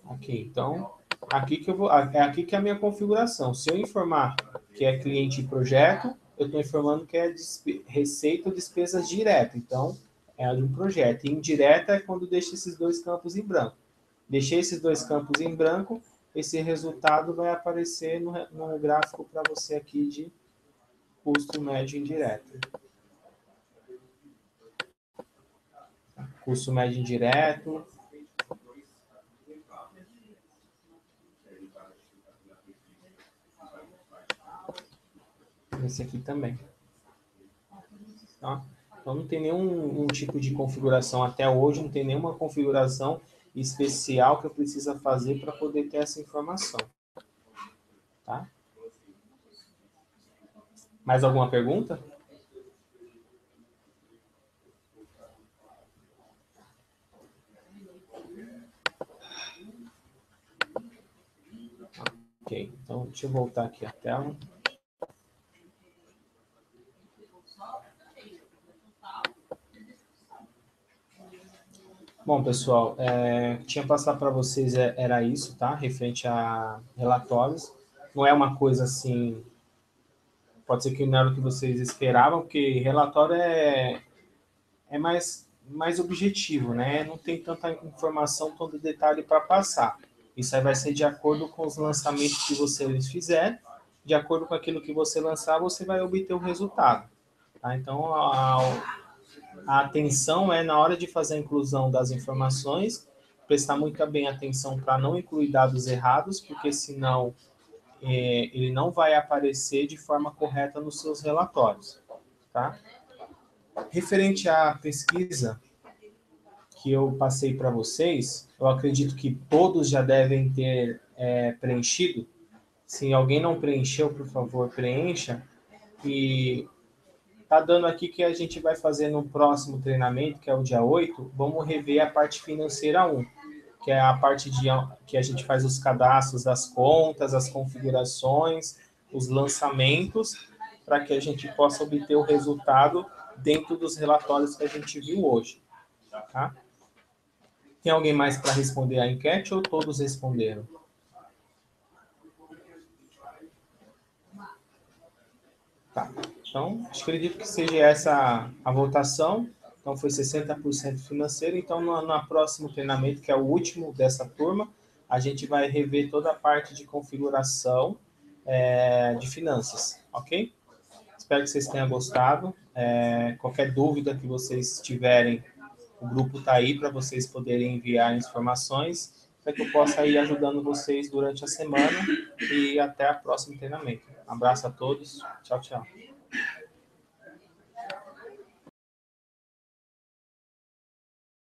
Ok, então, aqui que é a minha configuração. Se eu informar que é cliente e projeto, eu estou informando que é receita ou despesas direta. Então, é a de um projeto. E indireta é quando deixa esses dois campos em branco. Deixei esses dois campos em branco, esse resultado vai aparecer no gráfico para você aqui de custo médio indireto. Custo médio indireto. Esse aqui também. Tá? Então, não tem nenhum tipo de configuração até hoje, não tem nenhuma configuração especial que eu precisa fazer para poder ter essa informação. Tá? Mais alguma pergunta? Ok, então deixa eu voltar aqui a tela. Bom, pessoal, tinha passado para vocês era isso, tá? Referente a relatórios. Não é uma coisa assim, pode ser que não era o que vocês esperavam, porque relatório é mais objetivo, né? Não tem tanta informação, tanto detalhe para passar. Isso aí vai ser de acordo com os lançamentos que vocês fizerem, de acordo com aquilo que você lançar, você vai obter o resultado. Tá? Então, a atenção é na hora de fazer a inclusão das informações, prestar muito bem atenção para não incluir dados errados, porque senão ele não vai aparecer de forma correta nos seus relatórios. Tá? Referente à pesquisa que eu passei para vocês, eu acredito que todos já devem ter preenchido. Se alguém não preencheu, por favor, preencha. E tá dando aqui que a gente vai fazer no próximo treinamento, que é o dia 8, vamos rever a parte financeira 1, que é a parte que a gente faz os cadastros das contas, as configurações, os lançamentos, para que a gente possa obter o resultado dentro dos relatórios que a gente viu hoje. Tá? Tem alguém mais para responder a enquete ou todos responderam? Tá. Então, acredito que seja essa a votação. Então, foi 60% financeiro. Então, no próximo treinamento, que é o último dessa turma, a gente vai rever toda a parte de configuração de finanças, ok? Espero que vocês tenham gostado. Qualquer dúvida que vocês tiverem, o grupo está aí para vocês poderem enviar informações, para que eu possa ir ajudando vocês durante a semana e até o próximo treinamento. Um abraço a todos. Tchau, tchau.